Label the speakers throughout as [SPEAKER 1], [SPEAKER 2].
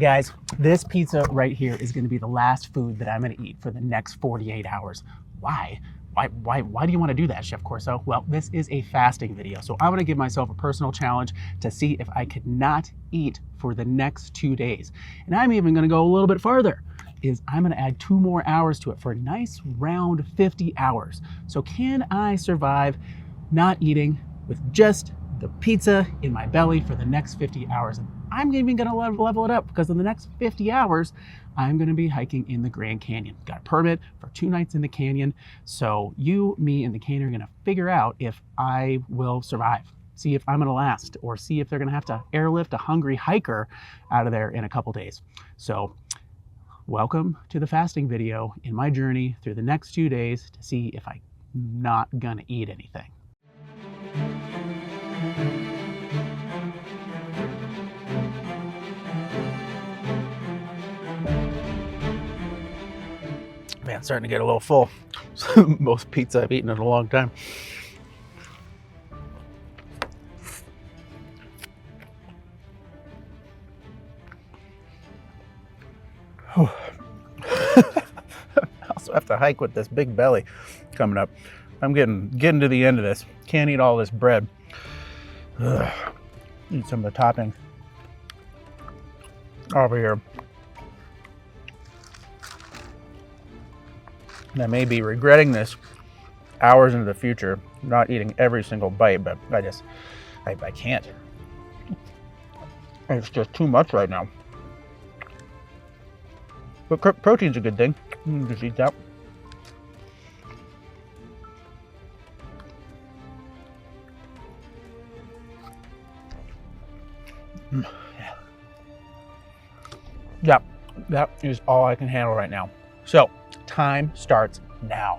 [SPEAKER 1] Guys, this pizza right here is going to be the last food that I'm going to eat for the next 48 hours. Why? Why do you want to do that, Chef Corso? Well, this is a fasting video, so I'm going to give myself a personal challenge to see if I could not eat for the next 2 days. And I'm even going to go a little bit farther. I'm going to add 2 more hours to it for a nice round 50 hours. So can I survive not eating with just the pizza in my belly for the next 50 hours? And I'm even going to level it up, because in the next 50 hours, I'm going to be hiking in the Grand Canyon. Got a permit for 2 nights in the canyon. So you, me, and the canyon are going to figure out if I will survive. See if I'm going to last, or see if they're going to have to airlift a hungry hiker out of there in a couple days. So welcome to the fasting video in my journey through the next 2 days to see if I'm not going to eat anything. Man, starting to get a little full. Most pizza I've eaten in a long time. I also have to hike with this big belly coming up. I'm getting to the end of this. Can't eat all this bread. Ugh. Eat some of the topping over here. And I may be regretting this hours into the future, not eating every single bite, but I can't. It's just too much right now. But protein's a good thing. You can just eat that. Yeah, that is all I can handle right now. So, time starts now.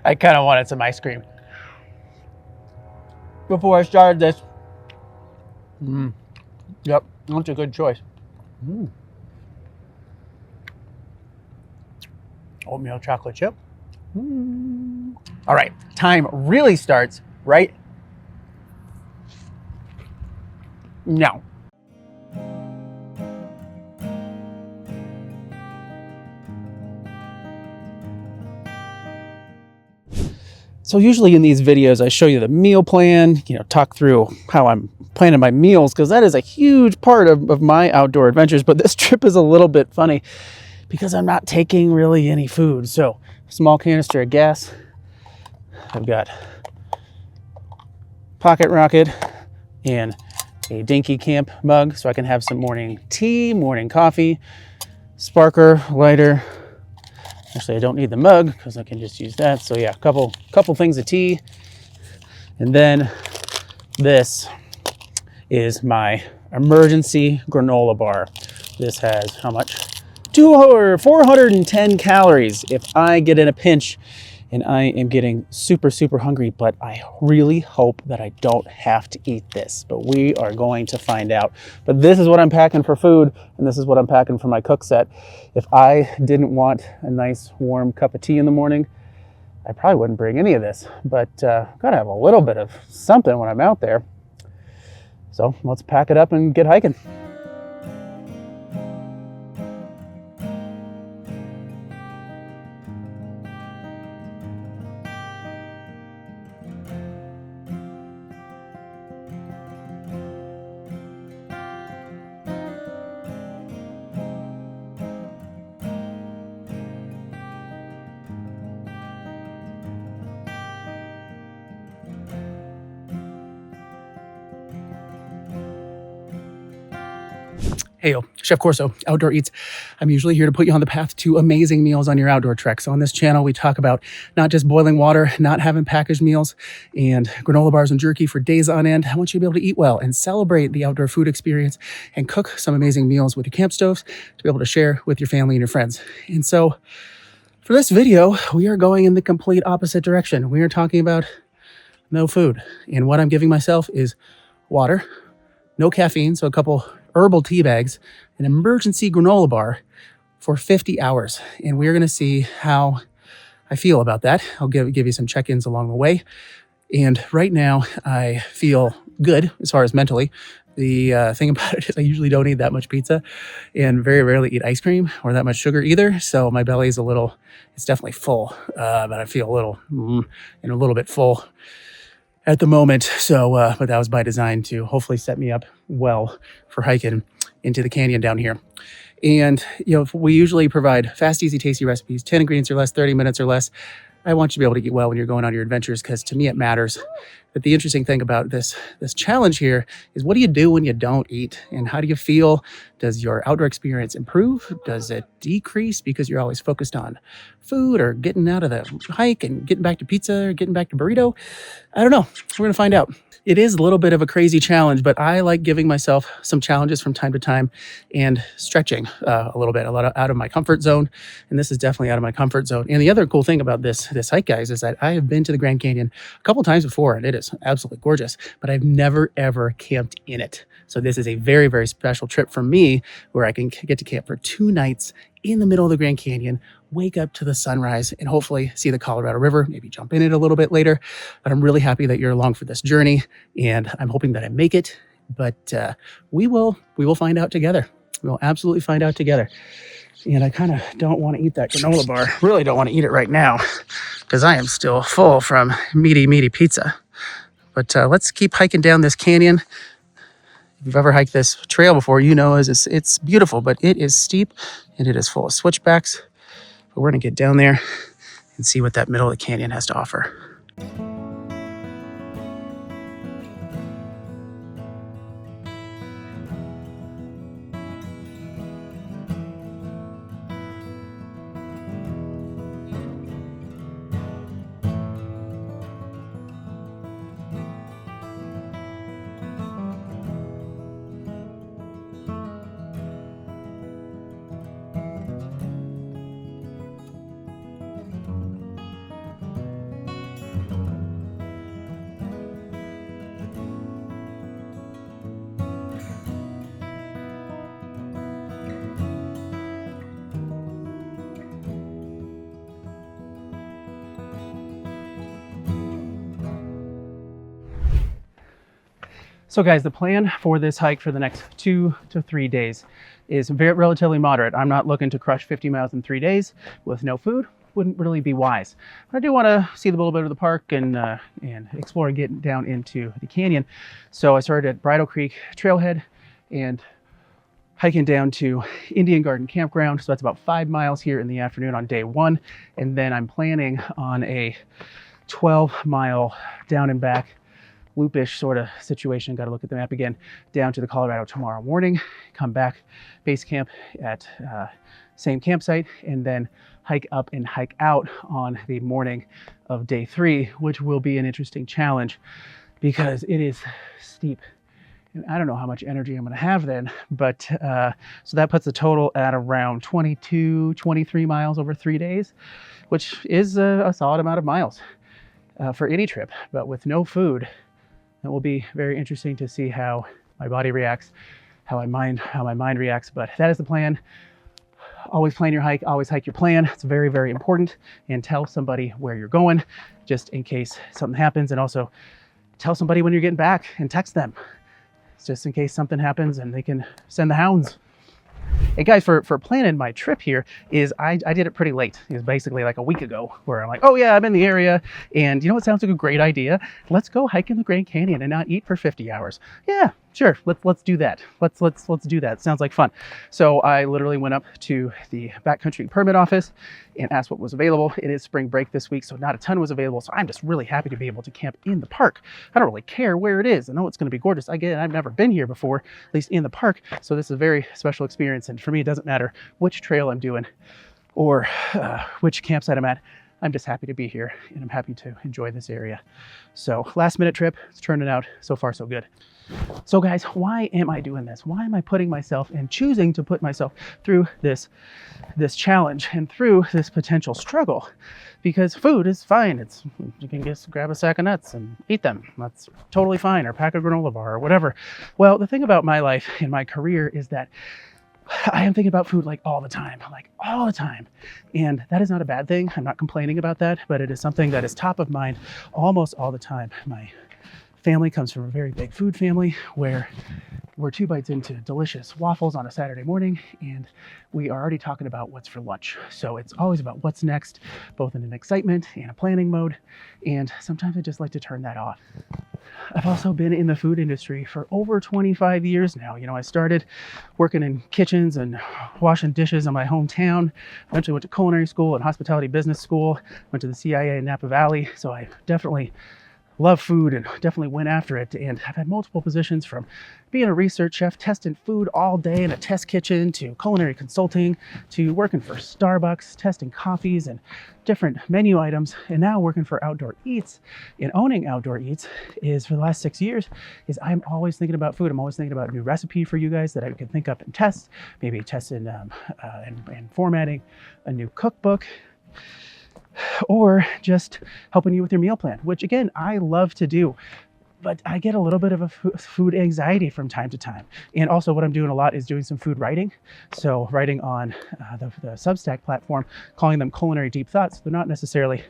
[SPEAKER 1] I kind of wanted some ice cream before I started this. Yep, that's a good choice. Oatmeal chocolate chip. All right, time really starts right now. So usually in these videos, I show you the meal plan, talk through how I'm planning my meals, because that is a huge part of my outdoor adventures. But this trip is a little bit funny because I'm not taking really any food. So small canister of gas. I've got Pocket Rocket and a Dinky Camp mug so I can have some morning tea, morning coffee, sparker, lighter. Actually, I don't need the mug because I can just use that. So yeah, a couple things of tea. And then this is my emergency granola bar. This has how much? 410 calories if I get in a pinch and I am getting super, super hungry. But I really hope that I don't have to eat this. But we are going to find out. But this is what I'm packing for food, and this is what I'm packing for my cook set. If I didn't want a nice warm cup of tea in the morning, I probably wouldn't bring any of this. But gotta have a little bit of something when I'm out there. So let's pack it up and get hiking. Hey, Chef Corso, Outdoor Eats. I'm usually here to put you on the path to amazing meals on your outdoor trek. So on this channel, we talk about not just boiling water, not having packaged meals, and granola bars and jerky for days on end. I want you to be able to eat well and celebrate the outdoor food experience and cook some amazing meals with your camp stoves to be able to share with your family and your friends. And so for this video, we are going in the complete opposite direction. We are talking about no food. And what I'm giving myself is water, no caffeine, so a couple herbal tea bags, an emergency granola bar for 50 hours. And we're going to see how I feel about that. I'll give you some check-ins along the way. And right now I feel good as far as mentally. The thing about it is I usually don't eat that much pizza and very rarely eat ice cream or that much sugar either. So my belly is it's definitely full, but I feel a little bit full at the moment. So, but that was by design to hopefully set me up well for hiking into the canyon down here. And, we usually provide fast, easy, tasty recipes, 10 ingredients or less, 30 minutes or less. I want you to be able to get well when you're going on your adventures, because to me it matters. But the interesting thing about this challenge here is, what do you do when you don't eat? And how do you feel? Does your outdoor experience improve? Does it decrease because you're always focused on food or getting out of the hike and getting back to pizza or getting back to burrito? I don't know. We're going to find out. It is a little bit of a crazy challenge, but I like giving myself some challenges from time to time and stretching a lot out of my comfort zone. And this is definitely out of my comfort zone. And the other cool thing about this hike, guys, is that I have been to the Grand Canyon a couple times before, and it is absolutely gorgeous, but I've never, ever camped in it. So this is a very, very special trip for me, where I can get to camp for 2 nights in the middle of the Grand Canyon, wake up to the sunrise, and hopefully see the Colorado River, maybe jump in it a little bit later. But I'm really happy that you're along for this journey, and I'm hoping that I make it. But we will find out together. We will absolutely find out together. And I kind of don't want to eat that granola bar. Really don't want to eat it right now, because I am still full from meaty pizza. But let's keep hiking down this canyon. If you've ever hiked this trail before, it's beautiful, but it is steep and it is full of switchbacks. But we're going to get down there and see what that middle of the canyon has to offer. So guys, the plan for this hike for the next 2 to 3 days is relatively moderate. I'm not looking to crush 50 miles in 3 days with no food. Wouldn't really be wise. But I do want to see a little bit of the park and explore and get down into the canyon. So I started at Bridle Creek Trailhead and hiking down to Indian Garden Campground. So that's about 5 miles here in the afternoon on day 1. And then I'm planning on a 12-mile down and back loopish sort of situation. Got to look at the map again. Down to the Colorado tomorrow morning, come back, base camp at same campsite, and then hike up and hike out on the morning of day 3, which will be an interesting challenge because it is steep. And I don't know how much energy I'm going to have then, but so that puts the total at around 22, 23 miles over 3 days, which is a solid amount of miles for any trip. But with no food, it will be very interesting to see how my body reacts, how my mind reacts. But that is the plan. Always plan your hike, always hike your plan. It's very, very important. And tell somebody where you're going, just in case something happens. And also tell somebody when you're getting back and text them, just in case something happens and they can send the hounds. Hey guys, for planning my trip here is I did it pretty late. It was basically like a week ago, where I'm like, oh yeah, I'm in the area, and you know what sounds like a great idea? Let's go hike in the Grand Canyon and not eat for 50 hours. Yeah, sure, let's do that. Let's do that. Sounds like fun. So I literally went up to the backcountry permit office and asked what was available. It is spring break this week, so not a ton was available. So I'm just really happy to be able to camp in the park. I don't really care where it is. I know it's going to be gorgeous. Again, I've never been here before, at least in the park. So this is a very special experience. And for me, it doesn't matter which trail I'm doing or which campsite I'm at. I'm just happy to be here, and I'm happy to enjoy this area. So last minute trip, it's turning out so far so good. So guys, why am I doing this? Why am I putting myself and choosing to put myself through this challenge and through this potential struggle? Because food is fine. You can just grab a sack of nuts and eat them. That's totally fine, or pack a granola bar or whatever. Well, the thing about my life and my career is that I am thinking about food like all the time. And that is not a bad thing. I'm not complaining about that, but it is something that is top of mind almost all the time. My family comes from a very big food family where we're 2 bites into delicious waffles on a Saturday morning, and we are already talking about what's for lunch. So it's always about what's next, both in an excitement and a planning mode. And sometimes I just like to turn that off. I've also been in the food industry for over 25 years now. I started working in kitchens and washing dishes in my hometown. Eventually went to culinary school and hospitality business school. Went to the CIA in Napa Valley. So I definitely love food and definitely went after it. And I've had multiple positions, from being a research chef, testing food all day in a test kitchen, to culinary consulting, to working for Starbucks, testing coffees and different menu items. And now working for Outdoor Eats, and owning Outdoor Eats is, for the last 6 years, is I'm always thinking about food. I'm always thinking about a new recipe for you guys that I can think up and test, maybe test in and formatting a new cookbook, or just helping you with your meal plan, which again, I love to do. But I get a little bit of a food anxiety from time to time. And also what I'm doing a lot is doing some food writing. So writing on the Substack platform, calling them culinary deep thoughts. They're not necessarily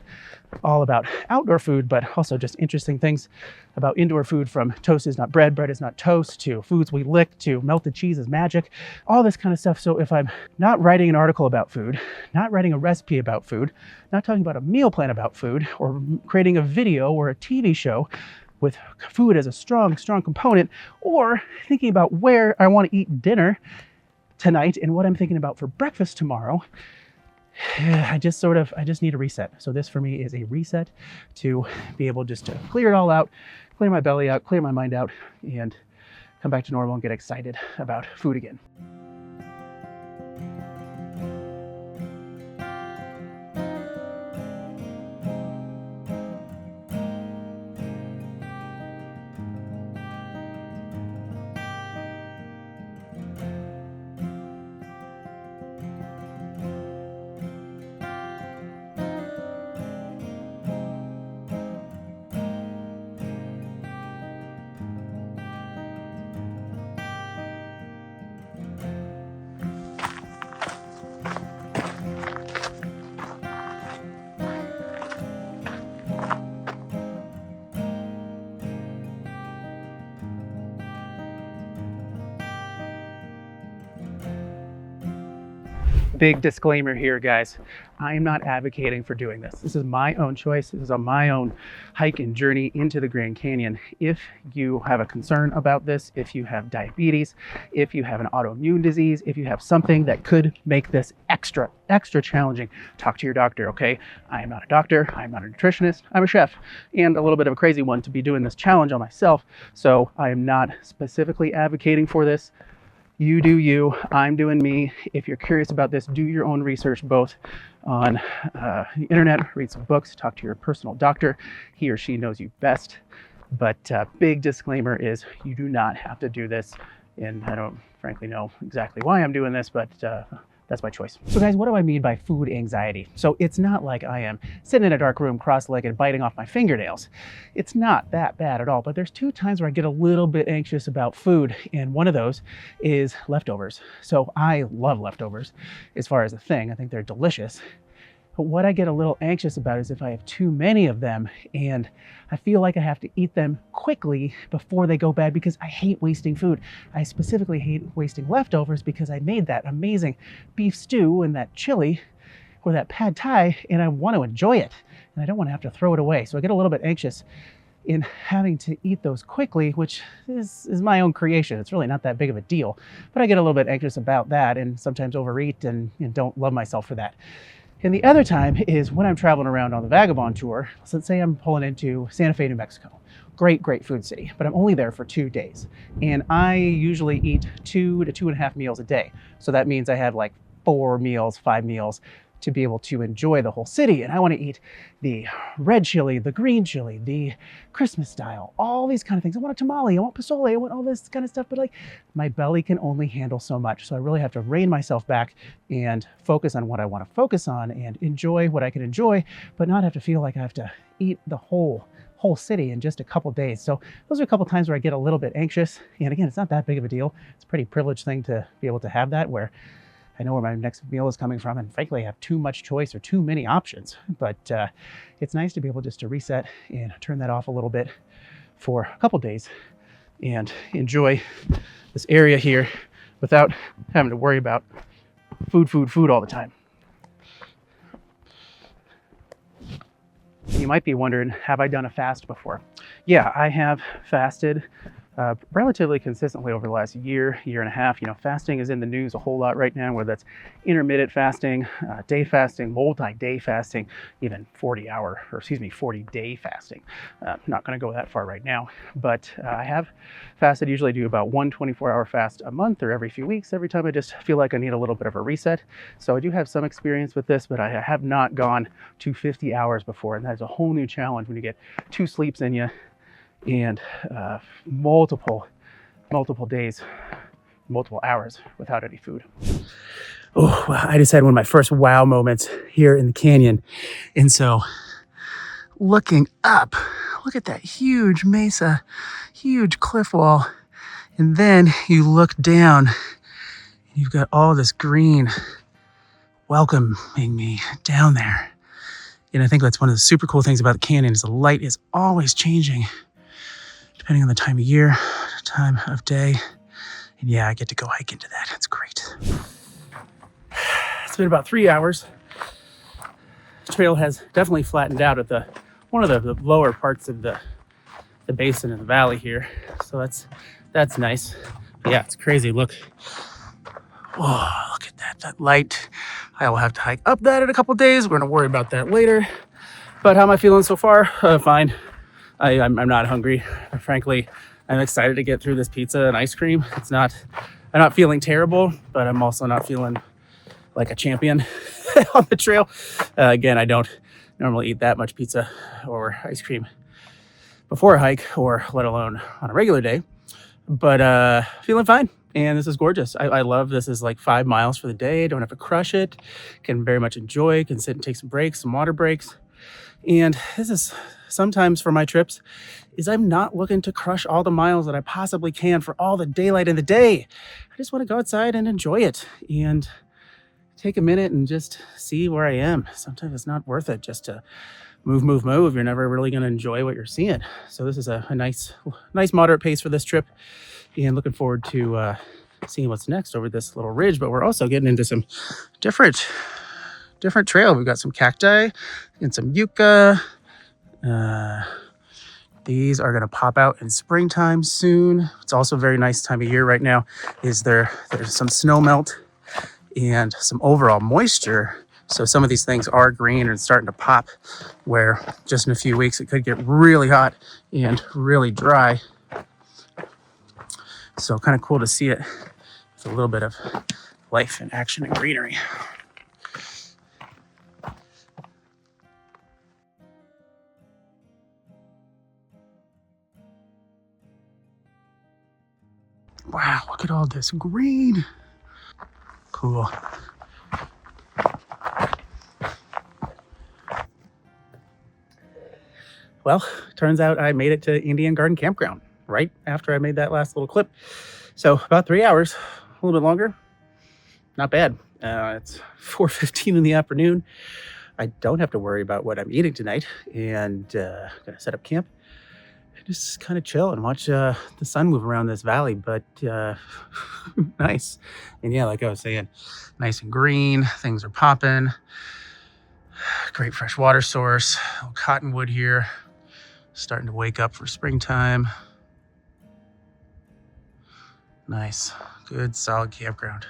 [SPEAKER 1] all about outdoor food, but also just interesting things about indoor food, from toast is not bread, bread is not toast, to foods we lick, to melted cheese is magic, all this kind of stuff. So if I'm not writing an article about food, not writing a recipe about food, not talking about a meal plan about food, or creating a video or a TV show with food as a strong component, or thinking about where I want to eat dinner tonight and what I'm thinking about for breakfast tomorrow, I just need a reset. So this for me is a reset to be able just to clear it all out, clear my belly out, clear my mind out, and come back to normal and get excited about food again. Big disclaimer here, guys. I am not advocating for doing this. This is my own choice. This is on my own hike and journey into the Grand Canyon. If you have a concern about this, if you have diabetes, if you have an autoimmune disease, if you have something that could make this extra challenging, talk to your doctor, okay? I am not a doctor. I'm not a nutritionist. I'm a chef, and a little bit of a crazy one to be doing this challenge on myself. So I am not specifically advocating for this. You do you, I'm doing me. If you're curious about this, do your own research, both on the internet, read some books, talk to your personal doctor. He or she knows you best. But big disclaimer is you do not have to do this. And I don't frankly know exactly why I'm doing this, but that's my choice. So guys, what do I mean by food anxiety? So it's not like I am sitting in a dark room cross-legged biting off my fingernails. It's not that bad at all, but there's 2 times where I get a little bit anxious about food, and one of those is leftovers. So I love leftovers as far as a thing. I think they're delicious. But what I get a little anxious about is if I have too many of them and I feel like I have to eat them quickly before they go bad, because I hate wasting food. I specifically hate wasting leftovers because I made that amazing beef stew and that chili or that pad thai, and I want to enjoy it and I don't want to have to throw it away. So I get a little bit anxious in having to eat those quickly, which is my own creation. It's really not that big of a deal, but I get a little bit anxious about that and sometimes overeat and don't love myself for that. And the other time is when I'm traveling around on the Vagabond tour. Let's say I'm pulling into Santa Fe, New Mexico. Great food city, but I'm only there for 2 days. And I usually eat 2 to 2.5 meals a day. So that means I have like 4 meals, 5 meals to be able to enjoy the whole city. And I want to eat the red chili, the green chili, the Christmas style, all these kind of things. I want a tamale, I want pozole, I want all this kind of stuff, but like my belly can only handle so much. So I really have to rein myself back and focus on what I want to focus on and enjoy what I can enjoy, but not have to feel like I have to eat the whole city in just a couple days. So those are a couple times where I get a little bit anxious. And again, it's not that big of a deal. It's a pretty privileged thing to be able to have that, where I know where my next meal is coming from, and frankly, I have too much choice or too many options. But it's nice to be able just to reset and turn that off a little bit for a couple days and enjoy this area here without having to worry about food all the time. You might be wondering, have I done a fast before? Yeah, I have fasted relatively consistently over the last year and a half. You know, fasting is in the news a whole lot right now, whether that's intermittent fasting, day fasting, multi-day fasting, even 40-day fasting. Not going to go that far right now, but I have fasted. Usually do about one 24-hour fast a month or every few weeks, every time I just feel like I need a little bit of a reset. So I do have some experience with this, but I have not gone to 50 hours before, and that's a whole new challenge when you get 2 sleeps in you and multiple days, multiple hours without any food. Oh, well, I just had one of my first wow moments here in the canyon. And so looking up, look at that huge mesa, huge cliff wall. And then you look down, and you've got all this green welcoming me down there. And I think that's one of the super cool things about the canyon is the light is always changing depending on the time of year, time of day. And yeah, I get to go hike into that. It's great. It's been about 3 hours. The trail has definitely flattened out at one of the lower parts of the basin in the valley here. So that's nice. But yeah, it's crazy. Look. Whoa, look at that light. I will have to hike up that in a couple days. We're gonna worry about that later. But how am I feeling so far? Fine. I'm not hungry. Frankly, I'm excited to get through this pizza and ice cream. I'm not feeling terrible, but I'm also not feeling like a champion on the trail. Again, I don't normally eat that much pizza or ice cream before a hike, or let alone on a regular day. But feeling fine. And this is gorgeous. I love this is like 5 miles for the day. Don't have to crush it. Can very much enjoy. Can sit and take some breaks, some water breaks. And this is sometimes for my trips is I'm not looking to crush all the miles that I possibly can for all the daylight in the day. I just want to go outside and enjoy it and take a minute and just see where I am. Sometimes it's not worth it just to move. You're never really going to enjoy what you're seeing. So this is a nice moderate pace for this trip, and looking forward to seeing what's next over this little ridge. But we're also getting into some different trail. We've got some cacti and some yucca. These are going to pop out in springtime soon. It's also a very nice time of year right now. There's some snow melt and some overall moisture. So some of these things are green and starting to pop, where just in a few weeks it could get really hot and really dry. So kind of cool to see it with a little bit of life and action and greenery. Wow, look at all this green. Cool. Well, turns out I made it to Indian Garden Campground right after I made that last little clip. So about 3 hours, a little bit longer. Not bad. It's 4:15 in the afternoon. I don't have to worry about what I'm eating tonight, and gonna set up camp. Just kind of chill and watch the sun move around this valley, but nice. And yeah, like I was saying, nice and green, things are popping. Great fresh water source, a little cottonwood here, starting to wake up for springtime. Nice, good, solid campground.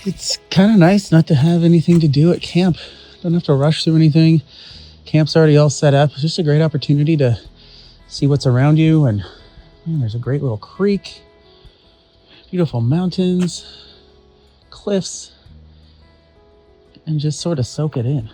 [SPEAKER 1] It's kind of nice not to have anything to do at camp. Don't have to rush through anything. Camp's already all set up. It's just a great opportunity to see what's around you. And man, there's a great little creek, beautiful mountains, cliffs, and just sort of soak it in.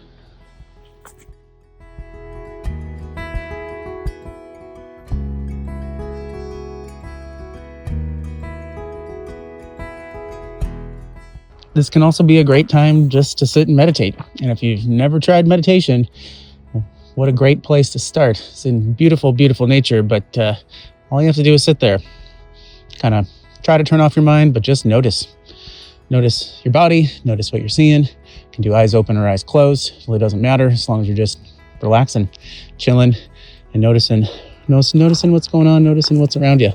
[SPEAKER 1] This can also be a great time just to sit and meditate. And if you've never tried meditation, what a great place to start. It's in beautiful, beautiful nature, but all you have to do is sit there. Kind of try to turn off your mind, but just notice. Notice your body, notice what you're seeing. You can do eyes open or eyes closed. It really doesn't matter as long as you're just relaxing, chilling, and noticing what's going on, noticing what's around you.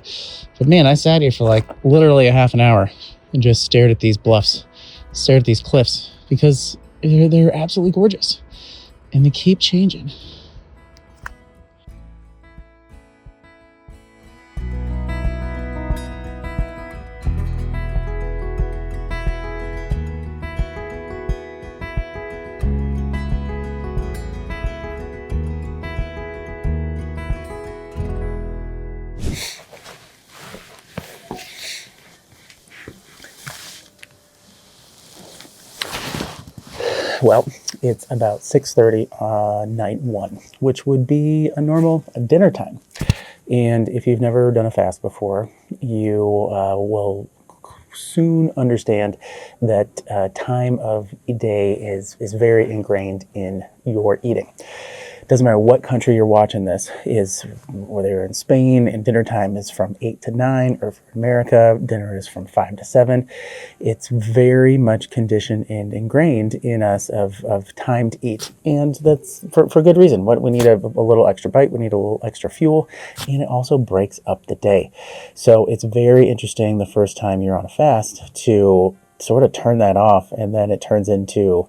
[SPEAKER 1] But man, I sat here for like literally a half an hour and just stared at these bluffs, stared at these cliffs, because they're absolutely gorgeous. And they keep changing. Well, it's about 6:30 night one, which would be a normal dinner time. And if you've never done a fast before, you will soon understand that time of day is very ingrained in your eating. Doesn't matter what country you're watching this, is whether you're in Spain and dinner time is from 8 to 9, or for America, dinner is from 5 to 7. It's very much conditioned and ingrained in us of time to eat. And that's for good reason. We need a little extra bite, we need a little extra fuel, and it also breaks up the day. So it's very interesting the first time you're on a fast to sort of turn that off, and then it turns into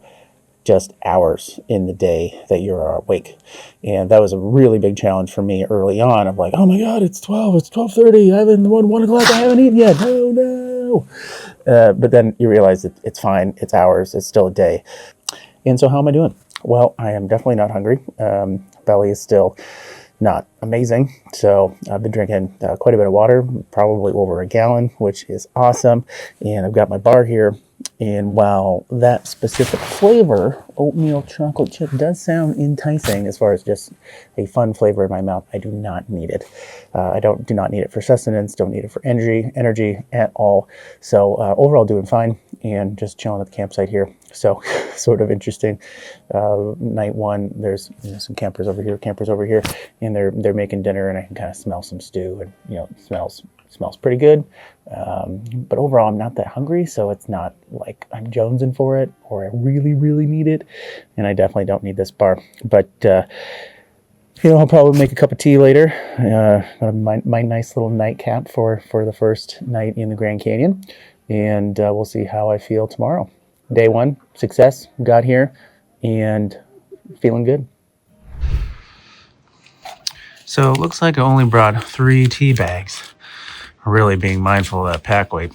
[SPEAKER 1] just hours in the day that you're awake. And that was a really big challenge for me early on. I'm like, oh my God, it's 12:30. I haven't, 1 o'clock, I haven't eaten yet. Oh no. But then you realize that it's fine. It's hours. It's still a day. And so how am I doing? Well, I am definitely not hungry. Belly is still not amazing. So I've been drinking quite a bit of water, probably over a gallon, which is awesome. And I've got my bar here. And while that specific flavor, oatmeal chocolate chip, does sound enticing as far as just a fun flavor in my mouth, I do not need it. I do not need it for sustenance, don't need it for energy at all. So overall doing fine and just chilling at the campsite here. So sort of interesting. Night one, there's some campers over here, and they're making dinner, and I can kind of smell some stew, and it smells pretty good. But overall, I'm not that hungry, so it's not like I'm jonesing for it or I really, really need it. And I definitely don't need this bar. But, I'll probably make a cup of tea later. My nice little nightcap for the first night in the Grand Canyon. And we'll see how I feel tomorrow. Day one, success, got here, and feeling good. So it looks like I only brought 3 tea bags. Really being mindful of that pack weight.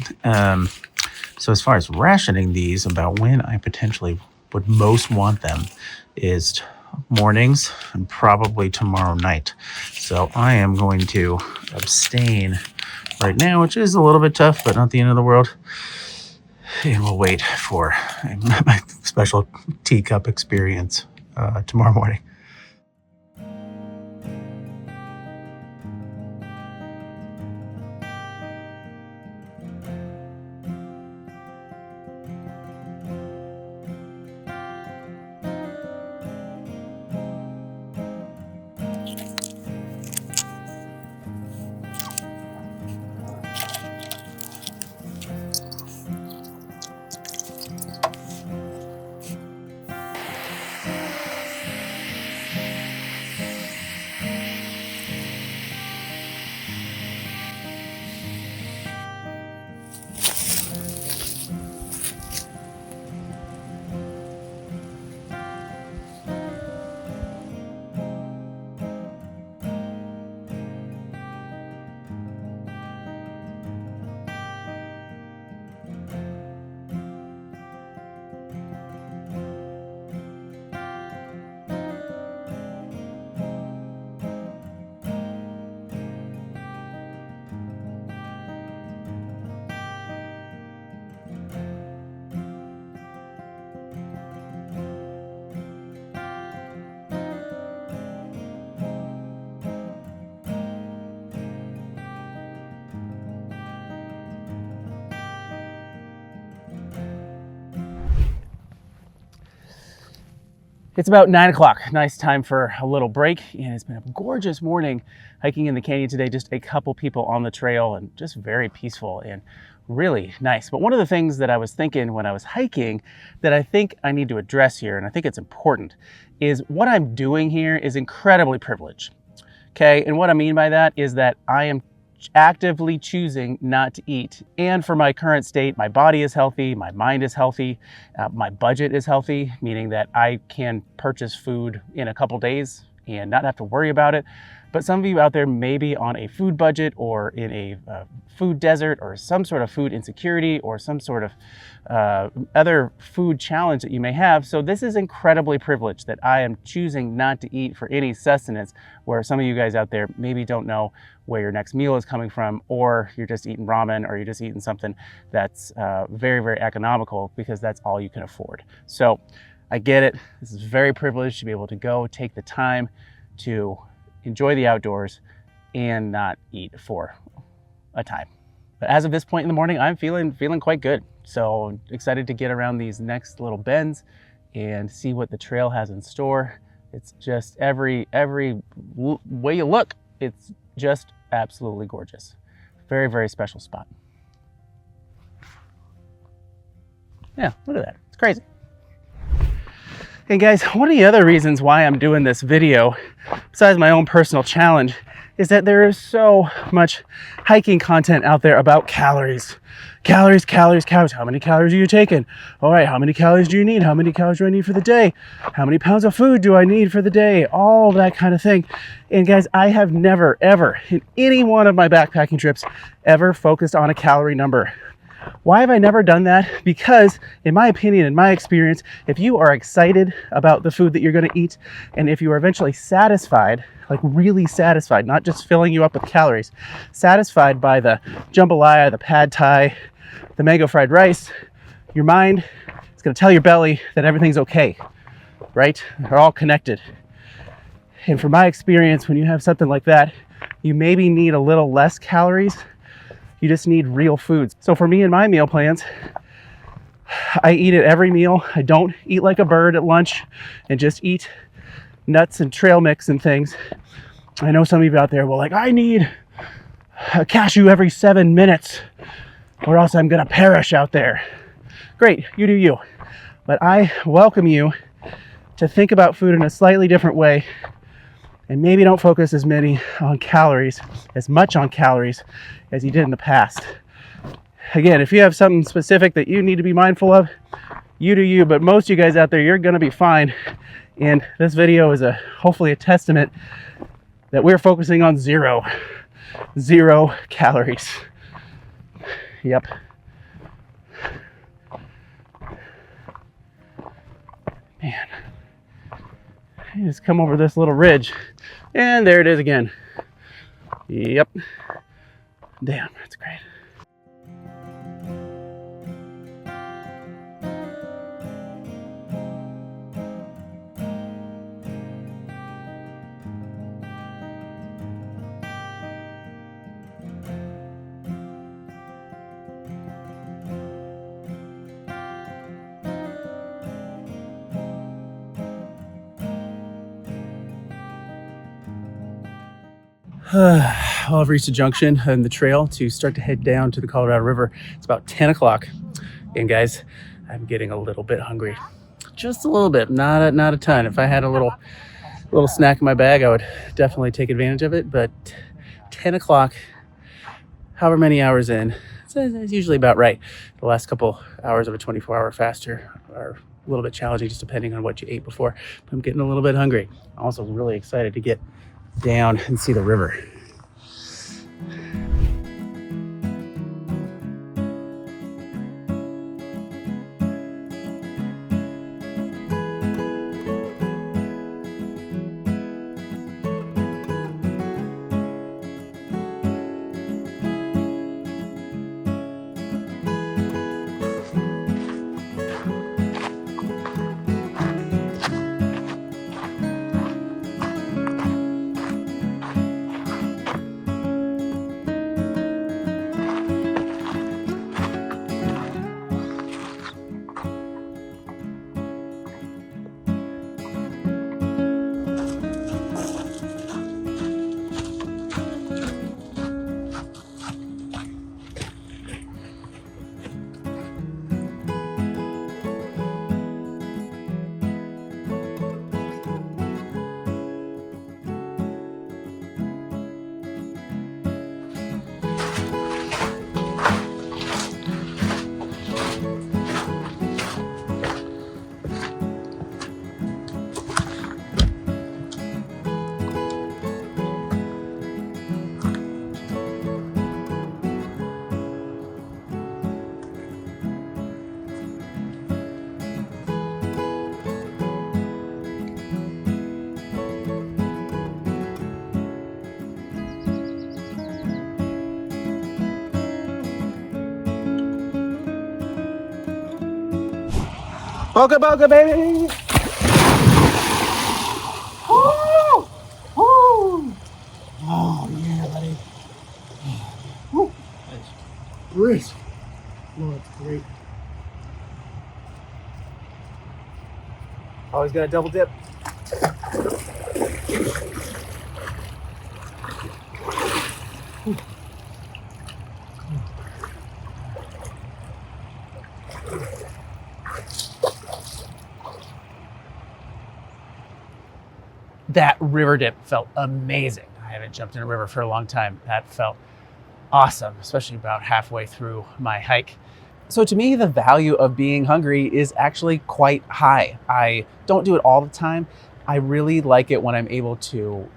[SPEAKER 1] So as far as rationing these, about when I potentially would most want them is mornings and probably tomorrow night. So I am going to abstain right now, which is a little bit tough, but not the end of the world. And we'll wait for my special teacup experience tomorrow morning. It's about 9 o'clock. Nice time for a little break. And it's been a gorgeous morning hiking in the canyon today. Just a couple people on the trail and just very peaceful and really nice. But one of the things that I was thinking when I was hiking that I think I need to address here, and I think it's important, is what I'm doing here is incredibly privileged. Okay, and what I mean by that is that I am actively choosing not to eat. And for my current state, my body is healthy, my mind is healthy, my budget is healthy, meaning that I can purchase food in a couple days and not have to worry about it. But some of you out there may be on a food budget or in a food desert or some sort of food insecurity or some sort of other food challenge that you may have. So this is incredibly privileged that I am choosing not to eat for any sustenance, where some of you guys out there maybe don't know where your next meal is coming from, or you're just eating ramen, or you're just eating something that's very, very economical because that's all you can afford. So I get it. This is very privileged to be able to go take the time to enjoy the outdoors and not eat for a time. But as of this point in the morning, I'm feeling quite good. So excited to get around these next little bends and see what the trail has in store. It's just every way you look, it's just absolutely gorgeous. Very, very special spot. Yeah, look at that. It's crazy. Hey guys, one of the other reasons why I'm doing this video, besides my own personal challenge, is that there is so much hiking content out there about calories. Calories, calories, calories. How many calories are you taking? All right, how many calories do you need? How many calories do I need for the day? How many pounds of food do I need for the day? All that kind of thing. And guys, I have never, ever, in any one of my backpacking trips, ever focused on a calorie number. Why have I never done that? Because in my opinion, in my experience, if you are excited about the food that you're going to eat, and if you are eventually satisfied, like really satisfied, not just filling you up with calories, satisfied by the jambalaya, the pad thai, the mango fried rice, your mind is going to tell your belly that everything's okay, right? They're all connected. And from my experience, when you have something like that, you maybe need a little less calories. You just need real foods. So for me and my meal plans, I eat at every meal. I don't eat like a bird at lunch and just eat nuts and trail mix and things. I know some of you out there will like, I need a cashew every 7 minutes or else I'm gonna perish out there. Great, you do you. But I welcome you to think about food in a slightly different way, and maybe don't focus as much on calories as you did in the past. Again, if you have something specific that you need to be mindful of, you do you, but most of you guys out there, you're gonna be fine. And this video is hopefully a testament that we're focusing on zero calories. Yep. Man, you just come over this little ridge and there it is again. Yep. Damn, that's great. Well, I've reached a junction in the trail to start to head down to the Colorado River. It's about 10 o'clock. And guys, I'm getting a little bit hungry. Just a little bit, not a ton. If I had a little snack in my bag, I would definitely take advantage of it. But 10 o'clock, however many hours in, it's usually about right. The last couple hours of a 24-hour faster are a little bit challenging, just depending on what you ate before. But I'm getting a little bit hungry. I'm also really excited to get down and see the river. Boga boga, baby! Woo! Woo! Oh, yeah, buddy. Woo! That's great. Oh, it's great. Always got a double dip. That river dip felt amazing. I haven't jumped in a river for a long time. That felt awesome, especially about halfway through my hike. So to me, the value of being hungry is actually quite high. I don't do it all the time. I really like it when I'm able to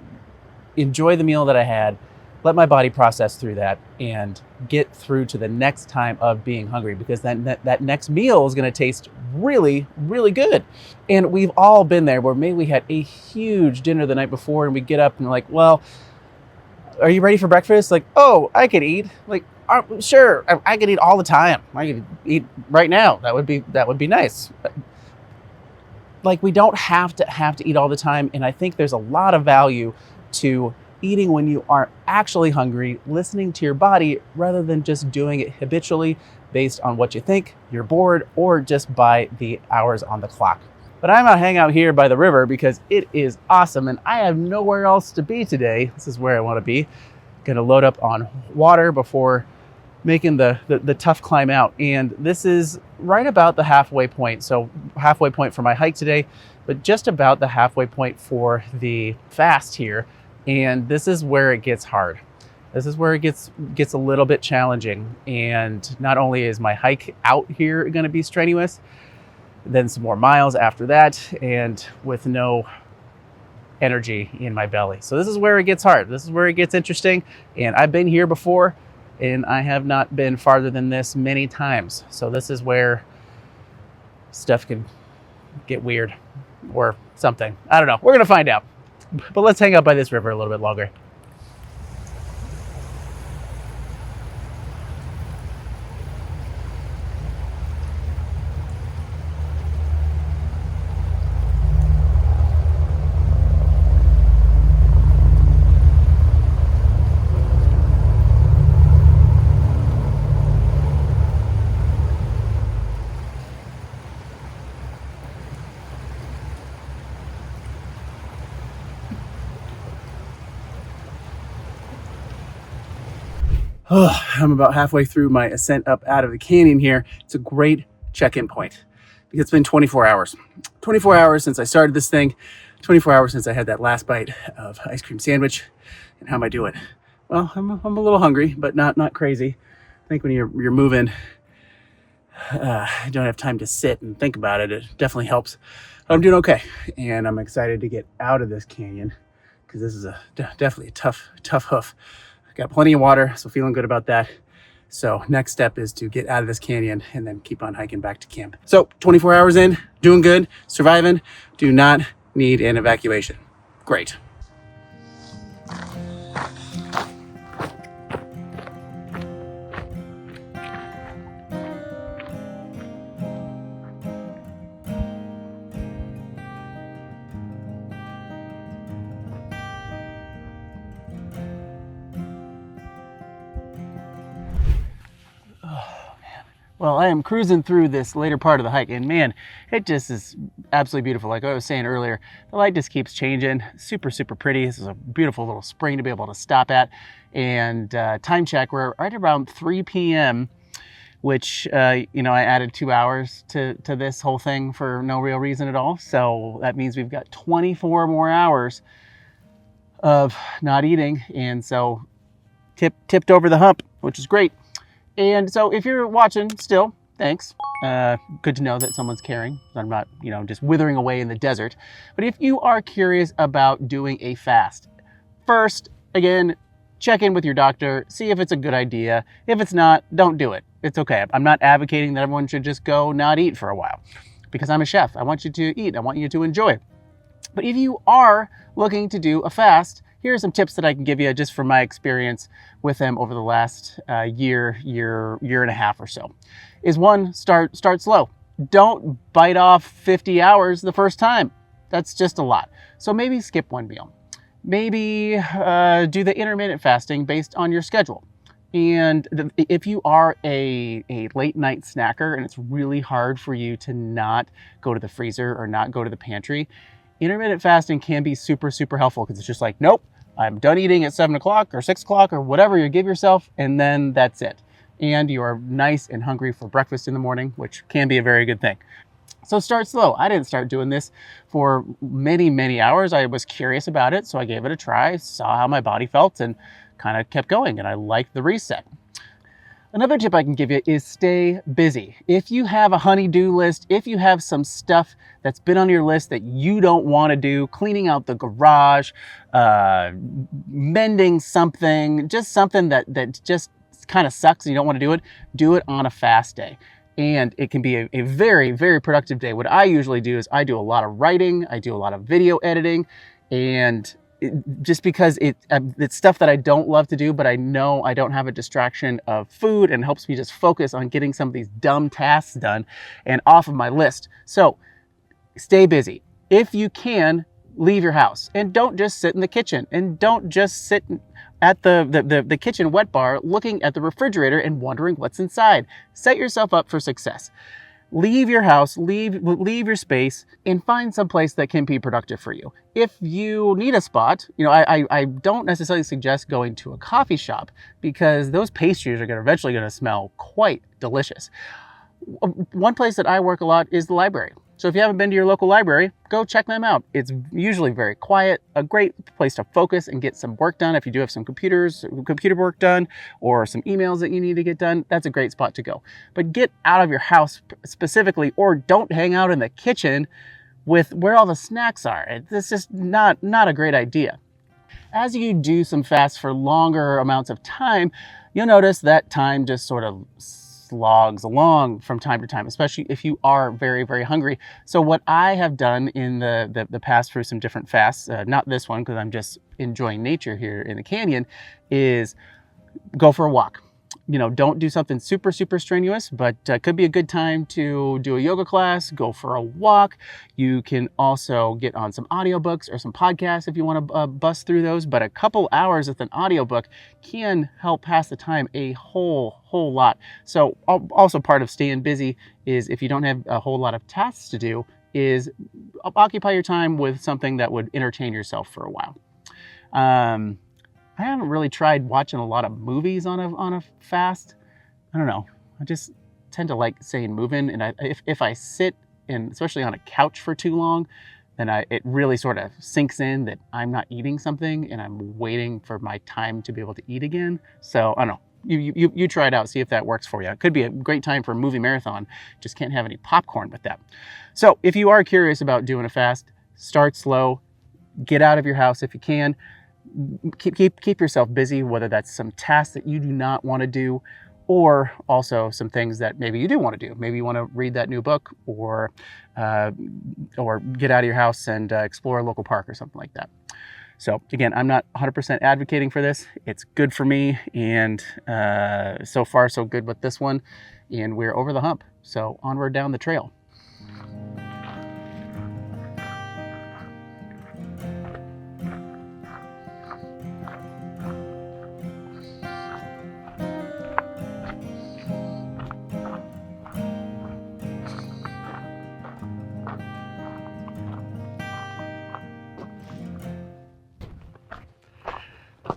[SPEAKER 1] enjoy the meal that I had, let my body process through that, and get through to the next time of being hungry, because that next meal is going to taste really, really good. And we've all been there where maybe we had a huge dinner the night before and we get up and we're like, well, are you ready for breakfast? Like, oh, I could eat. Like, sure, I could eat all the time. I could eat right now. That would be nice. Like, we don't have to eat all the time. And I think there's a lot of value to eating when you are actually hungry, listening to your body rather than just doing it habitually based on what you think, you're bored, or just by the hours on the clock. But I'm gonna hang out here by the river because it is awesome and I have nowhere else to be today. This is where I wanna be. Gonna load up on water before making the tough climb out. And this is right about the halfway point. So halfway point for my hike today, but just about the halfway point for the fast here. And this is where it gets hard. This is where it gets a little bit challenging. And not only is my hike out here gonna be strenuous, then some more miles after that, and with no energy in my belly. So this is where it gets hard. This is where it gets interesting. And I've been here before, and I have not been farther than this many times. So this is where stuff can get weird or something. I don't know. We're gonna find out. But let's hang out by this river a little bit longer. Oh, I'm about halfway through my ascent up out of the canyon here. It's a great check-in point because it's been 24 hours. 24 hours since I started this thing, 24 hours since I had that last bite of ice cream sandwich. And how am I doing? Well, I'm a little hungry, but not crazy. I think when you're moving, you don't have time to sit and think about it. It definitely helps. But I'm doing okay. And I'm excited to get out of this canyon because this is definitely a tough hoof. Got plenty of water, so feeling good about that. So next step is to get out of this canyon and then keep on hiking back to camp. So 24 hours in, doing good, surviving, do not need an evacuation. Great. Well, I am cruising through this later part of the hike, and man, it just is absolutely beautiful. Like I was saying earlier, the light just keeps changing. Super, super pretty. This is a beautiful little spring to be able to stop at. And time check, we're right around 3 p.m., which, I added 2 hours to this whole thing for no real reason at all. So that means we've got 24 more hours of not eating. And so tipped over the hump, which is great. And so if you're watching still, thanks. Good to know that someone's caring. I'm not, just withering away in the desert. But if you are curious about doing a fast, first, again, check in with your doctor, see if it's a good idea. If it's not, don't do it. It's okay. I'm not advocating that everyone should just go not eat for a while because I'm a chef. I want you to eat. I want you to enjoy. But if you are looking to do a fast, here are some tips that I can give you just from my experience with them over the last year and a half or so. Is one, start slow. don't bite off 50 hours the first time. That's just a lot. So maybe skip one meal. Maybe do the intermittent fasting based on your schedule. And if you are a late night snacker and it's really hard for you to not go to the freezer or not go to the pantry, intermittent fasting can be super, super helpful because it's just like, nope, I'm done eating at 7 o'clock or 6 o'clock or whatever you give yourself, and then that's it. And you are nice and hungry for breakfast in the morning, which can be a very good thing. So start slow. I didn't start doing this for many, many hours. I was curious about it, so I gave it a try, saw how my body felt, and kind of kept going, and I liked the reset. Another tip I can give you is stay busy. If you have a honey-do list, if you have some stuff that's been on your list that you don't want to do, cleaning out the garage, mending something, just something that just kind of sucks and you don't want to do it on a fast day. And it can be a very, very productive day. What I usually do is I do a lot of writing, I do a lot of video editing, and just because it's stuff that I don't love to do, but I know I don't have a distraction of food, and helps me just focus on getting some of these dumb tasks done and off of my list. So stay busy. If you can, leave your house and don't just sit in the kitchen, and don't just sit at the kitchen wet bar looking at the refrigerator and wondering what's inside. Set yourself up for success. Leave your house, leave your space, and find some place that can be productive for you. If you need a spot, I don't necessarily suggest going to a coffee shop, because those pastries are eventually going to smell quite delicious. One place that I work a lot is the library. So if you haven't been to your local library, go check them out. It's usually very quiet, a great place to focus and get some work done. If you do have some computer work done, or some emails that you need to get done, that's a great spot to go. But get out of your house specifically, or don't hang out in the kitchen with where all the snacks are. It's just not a great idea. As you do some fasts for longer amounts of time, you'll notice that time just sort of slogs along from time to time, especially if you are very, very hungry. So what I have done in the past through some different fasts, not this one because I'm just enjoying nature here in the canyon, is go for a walk. Don't do something super, super strenuous, but could be a good time to do a yoga class, go for a walk. You can also get on some audiobooks or some podcasts if you want to bust through those, but a couple hours with an audiobook can help pass the time a whole lot. So also part of staying busy is, if you don't have a whole lot of tasks to do, is occupy your time with something that would entertain yourself for a while. I haven't really tried watching a lot of movies on a fast. I don't know. I just tend to like staying moving, and if I sit, and especially on a couch for too long, then it really sort of sinks in that I'm not eating something and I'm waiting for my time to be able to eat again. So I don't know. You try it out, see if that works for you. It could be a great time for a movie marathon. Just can't have any popcorn with that. So if you are curious about doing a fast, start slow. Get out of your house if you can. Keep yourself busy, whether that's some tasks that you do not want to do, or also some things that maybe you do want to do. Maybe you want to read that new book, or get out of your house and explore a local park or something like that. So again, I'm not 100% advocating for this. It's good for me, and so far so good with this one, and we're over the hump. So onward down the trail.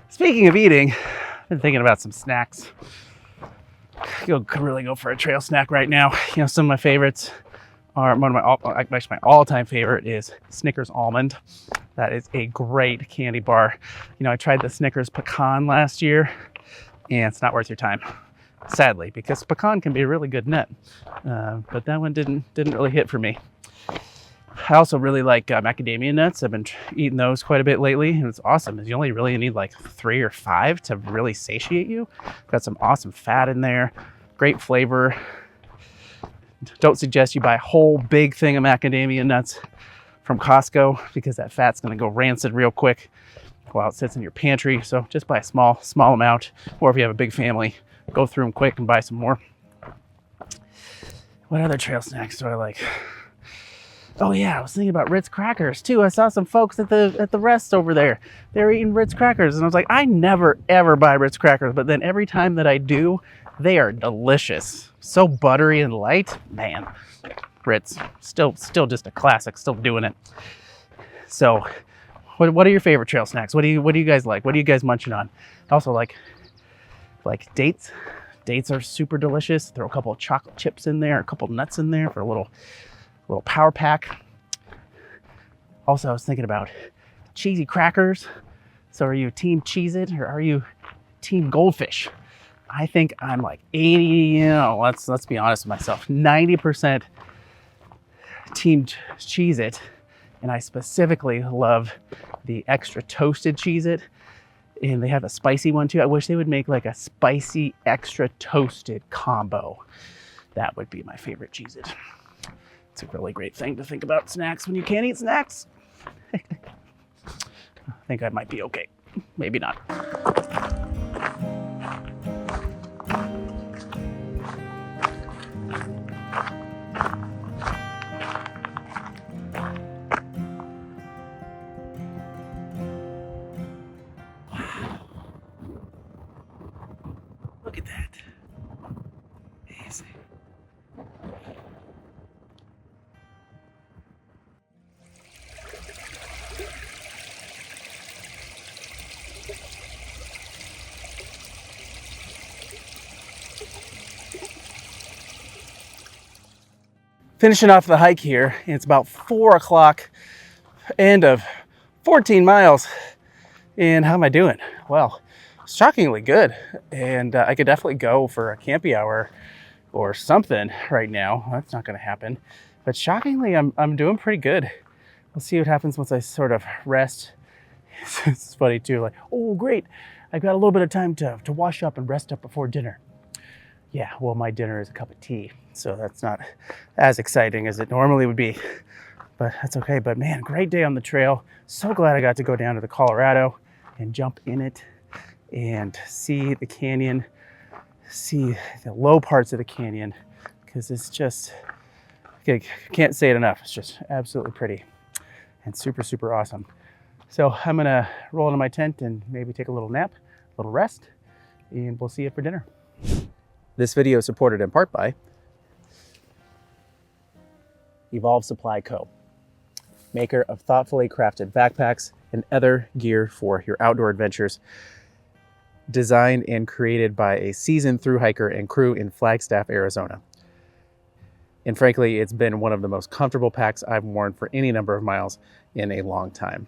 [SPEAKER 1] Speaking of eating, I've been thinking about some snacks. Could really go for a trail snack right now. Some of my favorites are, my all-time favorite is Snickers Almond. That is a great candy bar. I tried the Snickers Pecan last year, and it's not worth your time, sadly, because pecan can be a really good nut. But that one didn't really hit for me. I also really like macadamia nuts. I've been eating those quite a bit lately, and it's awesome. You only really need like 3 or 5 to really satiate you. Got some awesome fat in there, great flavor. Don't suggest you buy a whole big thing of macadamia nuts from Costco, because that fat's going to go rancid real quick while it sits in your pantry. So just buy a small amount, or if you have a big family, go through them quick and buy some more. What other trail snacks do I like? Oh yeah, I was thinking about Ritz crackers too. I saw some folks at the rest over there. They were eating Ritz crackers, and I was like, I never ever buy Ritz crackers, but then every time that I do, they are delicious. So buttery and light, man. Ritz, still just a classic. Still doing it. So, what are your favorite trail snacks? What do you guys like? What are you guys munching on? Also like dates. Dates are super delicious. Throw a couple of chocolate chips in there, a couple of nuts in there for a little power pack. Also, I was thinking about cheesy crackers. So are you team Cheez-It or are you team Goldfish? I think I'm like 80, let's be honest with myself, 90% team Cheez-It. And I specifically love the extra toasted Cheez-It. And they have a spicy one too. I wish they would make like a spicy extra toasted combo. That would be my favorite Cheez-It. It's a really great thing to think about snacks when you can't eat snacks. I think I might be okay. Maybe not. Look at that. Easy. Finishing off the hike here, it's about 4 o'clock, end of 14 miles. And how am I doing? Well, shockingly good. And I could definitely go for a campy hour or something right now. That's not going to happen. But shockingly, I'm doing pretty good. We'll see what happens once I sort of rest. It's funny too, like, oh great, I've got a little bit of time to wash up and rest up before dinner. Yeah, well, my dinner is a cup of tea, so that's not as exciting as it normally would be. But that's okay. But man, great day on the trail. So glad I got to go down to the Colorado and jump in it and see the canyon, see the low parts of the canyon, because it's just, I can't say it enough. It's just absolutely pretty and super, super awesome. So I'm gonna roll into my tent and maybe take a little nap, a little rest, and we'll see you for dinner. This video is supported in part by Evolve Supply Co., maker of thoughtfully crafted backpacks and other gear for your outdoor adventures, designed and created by a seasoned thru hiker and crew in Flagstaff, Arizona. And frankly, it's been one of the most comfortable packs I've worn for any number of miles in a long time.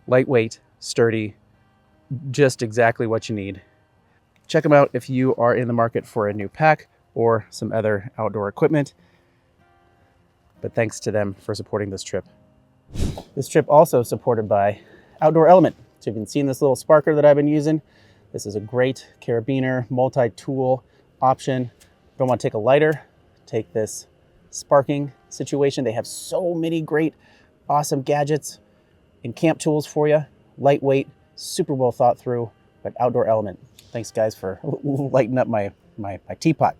[SPEAKER 1] Lightweight, sturdy, just exactly what you need. Check them out if you are in the market for a new pack or some other outdoor equipment. But thanks to them for supporting this trip. This trip also supported by Outdoor Element. So you've been seeing this little sparker that I've been using. This is a great carabiner, multi-tool option. Don't want to take a lighter, take this sparking situation. They have so many great, awesome gadgets and camp tools for you. Lightweight, super well thought through, but Outdoor Element. Thanks guys for lighting up my teapot.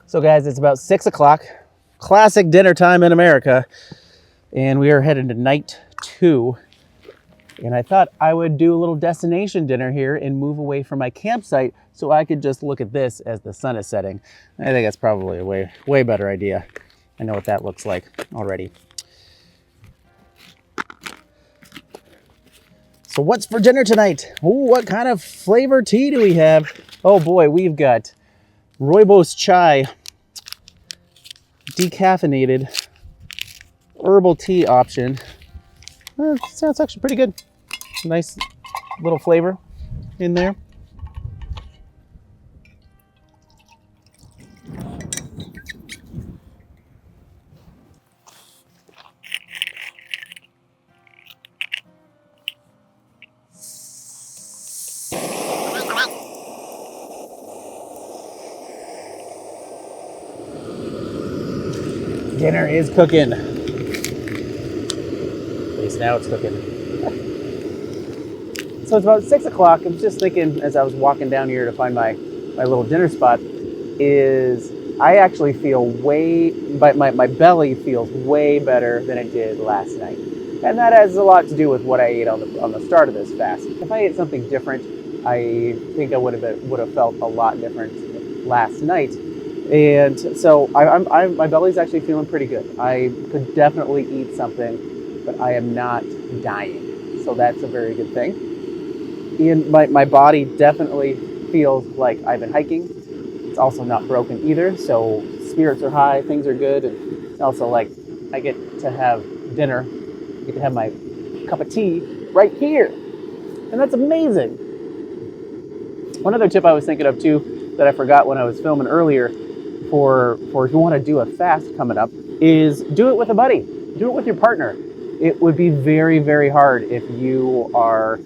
[SPEAKER 1] So guys, it's about 6 o'clock, classic dinner time in America, and we are headed to night 2. And I thought I would do a little destination dinner here and move away from my campsite so I could just look at this as the sun is setting. I think that's probably a way better idea. I know what that looks like already. So what's for dinner tonight? Ooh, what kind of flavor tea do we have? Oh boy, we've got Rooibos chai, decaffeinated herbal tea option. Sounds actually pretty good. Nice little flavor in there. Dinner is cooking. At least now it's cooking. So it's about 6 o'clock. I was just thinking as I was walking down here to find my little dinner spot, is I actually feel my belly feels way better than it did last night. And that has a lot to do with what I ate on the start of this fast. If I ate something different, I think I would have felt a lot different last night. And so my belly's actually feeling pretty good. I could definitely eat something, but I am not dying. So that's a very good thing. And my body definitely feels like I've been hiking. It's also not broken either. So spirits are high, things are good. And also, like, I get to have dinner, I get to have my cup of tea right here. And that's amazing. One other tip I was thinking of too that I forgot when I was filming earlier for if you want to do a fast coming up is do it with a buddy. Do it with your partner. It would be very, very hard if you are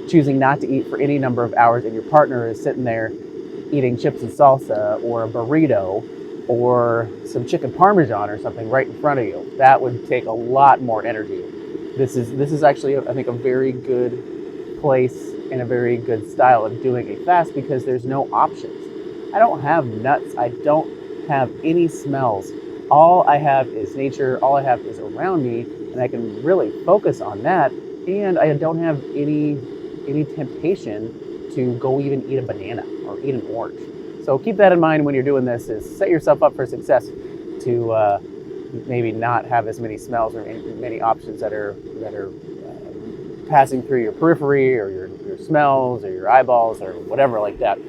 [SPEAKER 1] choosing not to eat for any number of hours and your partner is sitting there eating chips and salsa or a burrito or some chicken parmesan or something right in front of you. That would take a lot more energy. This is actually, I think, a very good place and a very good style of doing a fast because there's no options. I don't have nuts. I don't have any smells. All I have is nature. All I have is around me, and I can really focus on that. And I don't have any temptation to go even eat a banana or eat an orange. So keep that in mind when you're doing this. Is set yourself up for success to maybe not have as many smells or many options that are passing through your periphery or your smells or your eyeballs or whatever like that.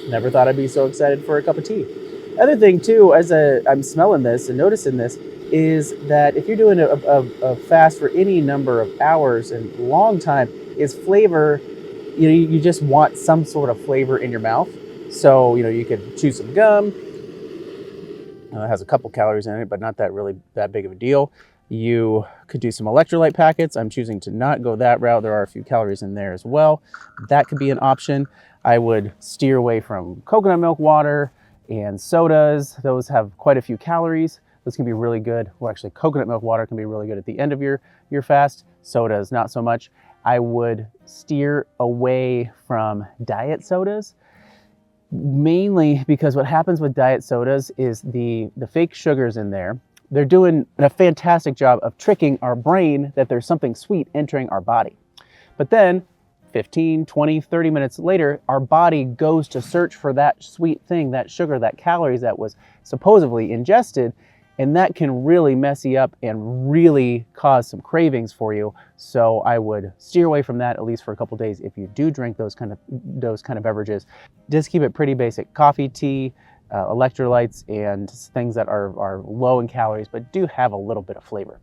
[SPEAKER 1] Never thought I'd be so excited for a cup of tea. Other thing too, as I'm smelling this and noticing this, is that if you're doing a fast for any number of hours and long time, is flavor. You just want some sort of flavor in your mouth. So you could chew some gum. It has a couple calories in it, but not that big of a deal. You could do some electrolyte packets. I'm choosing to not go that route. There are a few calories in there as well. That could be an option. I would steer away from coconut milk water and sodas. Those have quite a few calories. Those can be really good. Well, actually, coconut milk water can be really good at the end of your fast. Sodas, not so much. I would steer away from diet sodas, mainly because what happens with diet sodas is the fake sugars in there. They're doing a fantastic job of tricking our brain that there's something sweet entering our body. But then 15, 20, 30 minutes later, our body goes to search for that sweet thing, that sugar, that calories that was supposedly ingested, and that can really mess you up and really cause some cravings for you. So I would steer away from that at least for a couple days if you do drink those kind of beverages. Just keep it pretty basic: coffee, tea, electrolytes, and things that are low in calories but do have a little bit of flavor.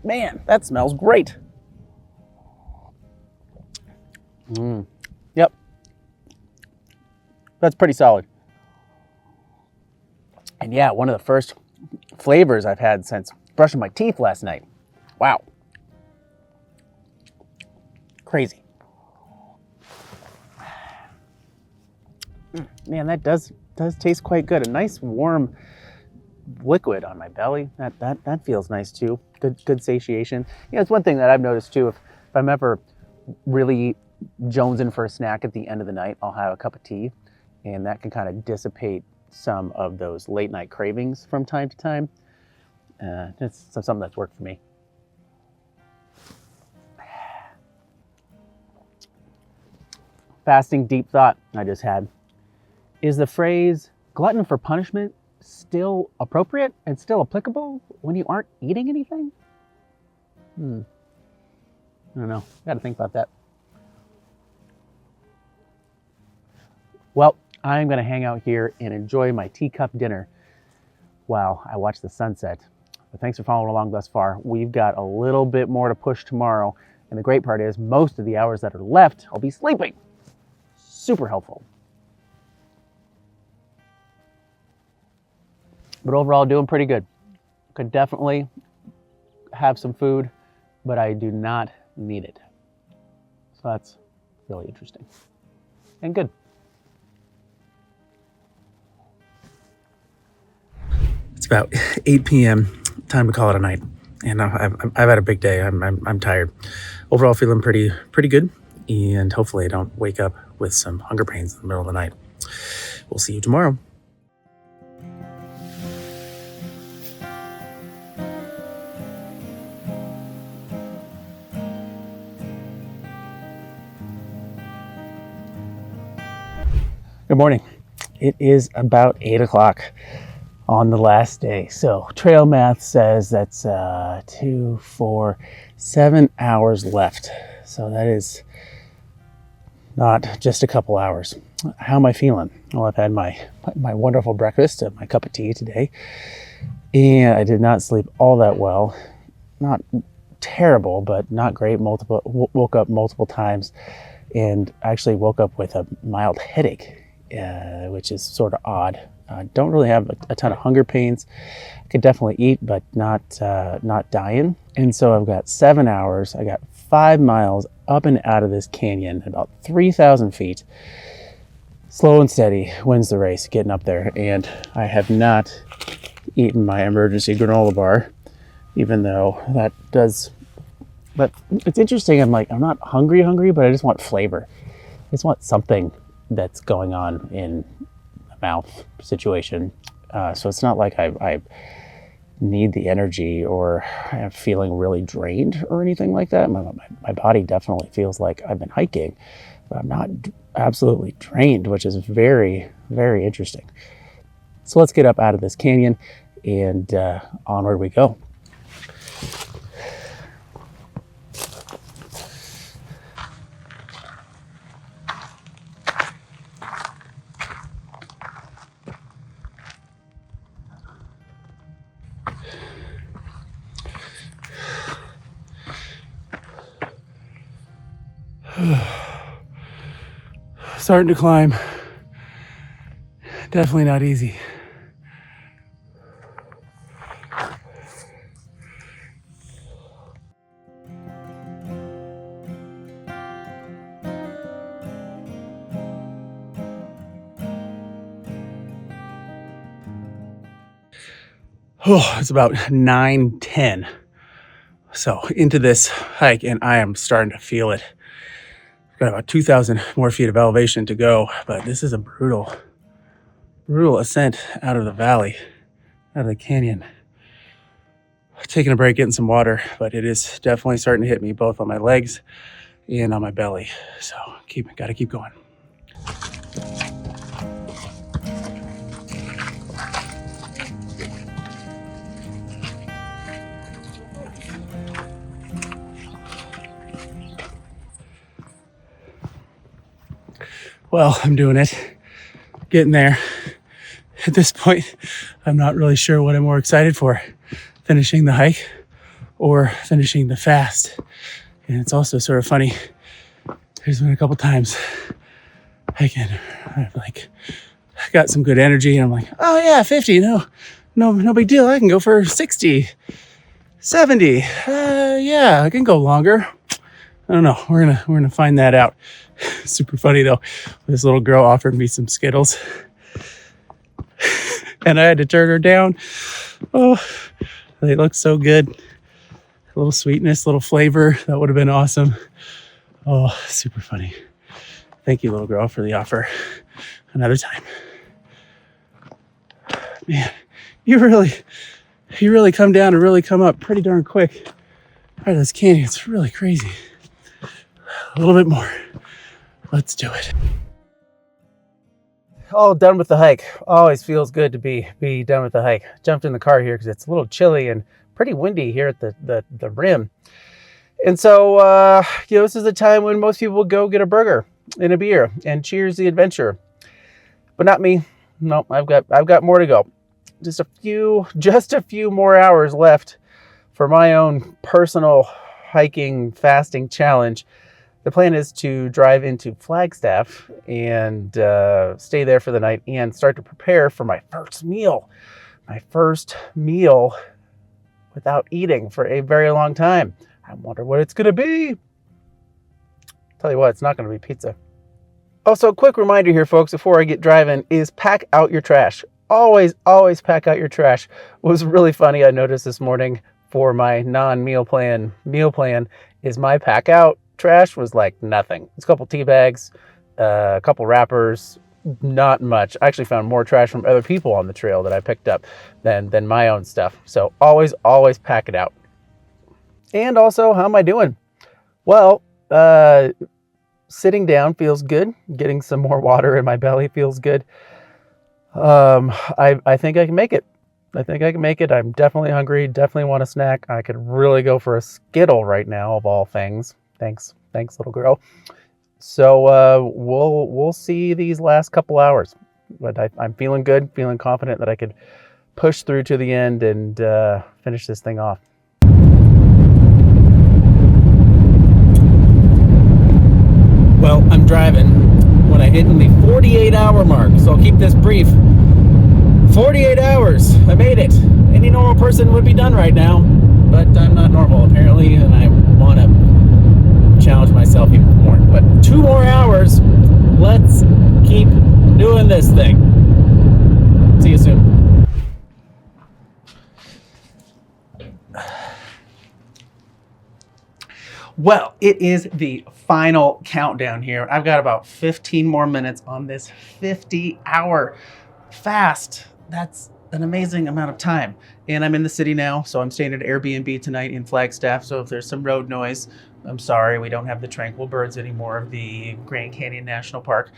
[SPEAKER 1] Man, that smells great. Yep. That's pretty solid. And yeah, one of the first flavors I've had since brushing my teeth last night. Wow. Crazy. Man, that does taste quite good. A nice warm liquid on my belly. That feels nice too. Good satiation. It's one thing that I've noticed too. If I'm ever really jonesing for a snack at the end of the night, I'll have a cup of tea, and that can kind of dissipate some of those late night cravings from time to time. It's something that's worked for me. Fasting deep thought I just had. Is the phrase glutton for punishment still appropriate and still applicable when you aren't eating anything? I don't know. Got to think about that. Well, I'm going to hang out here and enjoy my teacup dinner while I watch the sunset. But thanks for following along thus far. We've got a little bit more to push tomorrow. And the great part is most of the hours that are left, I'll be sleeping. Super helpful. But overall, doing pretty good. Could definitely have some food, but I do not need it. So that's really interesting. and good. It's about 8 p.m. Time to call it a night. And I've had a big day. I'm tired. Overall, feeling pretty good. And hopefully I don't wake up with some hunger pains in the middle of the night. We'll see you tomorrow. Good morning. It is about 8 o'clock on the last day. So trail math says that's 2, 4, 7 hours left. So that is not just a couple hours. How am I feeling? Well, I've had my wonderful breakfast, my cup of tea today, and I did not sleep all that well. Not terrible, but not great. Woke up multiple times, and actually woke up with a mild headache, which is sort of odd. Don't really have a ton of hunger pains. I could definitely eat, but not dying. And so I've got 7 hours. I got 5 miles up and out of this canyon, about 3,000 feet. Slow and steady wins the race, getting up there. And I have not eaten my emergency granola bar, even though that does. But it's interesting. I'm not hungry, but I just want flavor. I just want something that's going on in the mouth situation. So it's not like I need the energy or I'm feeling really drained or anything like that. My body definitely feels like I've been hiking, but I'm not absolutely drained, which is very, very interesting. So let's get up out of this canyon and onward we go. Starting to climb. Definitely not easy. Oh, it's about 9:10. So into this hike, and I am starting to feel it. Got about 2,000 more feet of elevation to go, but this is a brutal ascent out of the valley, out of the canyon. Taking a break, getting some water, but it is definitely starting to hit me both on my legs and on my belly. So gotta keep going. Well, I'm doing it. Getting there. At this point, I'm not really sure what I'm more excited for, finishing the hike or finishing the fast. And it's also sort of funny. There's been a couple times hiking, I've got some good energy, and I'm like, oh yeah, 50, no big deal. I can go for 60, 70. Yeah, I can go longer. I don't know. We're gonna find that out. Super funny though. This little girl offered me some Skittles, and I had to turn her down. Oh, they look so good. A little sweetness, a little flavor. That would have been awesome. Oh, super funny. Thank you, little girl, for the offer. Another time. Man, you really come down and really come up pretty darn quick. All right, this canyon, it's really crazy. A little bit more. Let's do it. All done with the hike. Always feels good to be done with the hike. Jumped in the car here because it's a little chilly and pretty windy here at the rim. And so, this is the time when most people will go get a burger and a beer and cheers the adventure. But not me. No, I've got more to go. Just a few more hours left for my own personal hiking fasting challenge. The plan is to drive into Flagstaff and stay there for the night and start to prepare for my first meal. My first meal without eating for a very long time. I wonder what it's going to be. Tell you what, it's not going to be pizza. Also, quick reminder here, folks, before I get driving, is pack out your trash. Always pack out your trash. What was really funny, I noticed this morning for my non-meal plan is my pack out trash was like nothing. It's a couple tea bags, a couple wrappers, not much. I actually found more trash from other people on the trail that I picked up than my own stuff. So always pack it out. And also, how am I doing? Well, sitting down feels good. Getting some more water in my belly feels good. I think I can make it. I'm definitely hungry. Definitely want a snack. I could really go for a Skittle right now, of all things. Thanks, little girl. So we'll see these last couple hours. But I'm feeling good, feeling confident that I could push through to the end and finish this thing off. Well, I'm driving when I hit the 48-hour mark, so I'll keep this brief. 48 hours, I made it. Any normal person would be done right now, but I'm not normal apparently, and I want to challenge myself even more. But 2 more hours, let's keep doing this thing. See you soon. Well, it is the final countdown here. I've got about 15 more minutes on this 50-hour fast. That's an amazing amount of time. And I'm in the city now, so I'm staying at Airbnb tonight in Flagstaff. So if there's some road noise, I'm sorry, we don't have the tranquil birds anymore of the Grand Canyon National Park.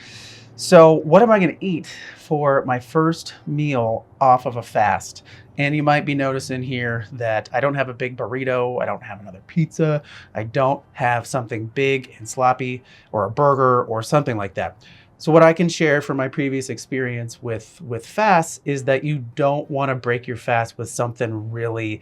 [SPEAKER 1] So what am I going to eat for my first meal off of a fast? And you might be noticing here that I don't have a big burrito. I don't have another pizza. I don't have something big and sloppy or a burger or something like that. So what I can share from my previous experience with fasts is that you don't want to break your fast with something really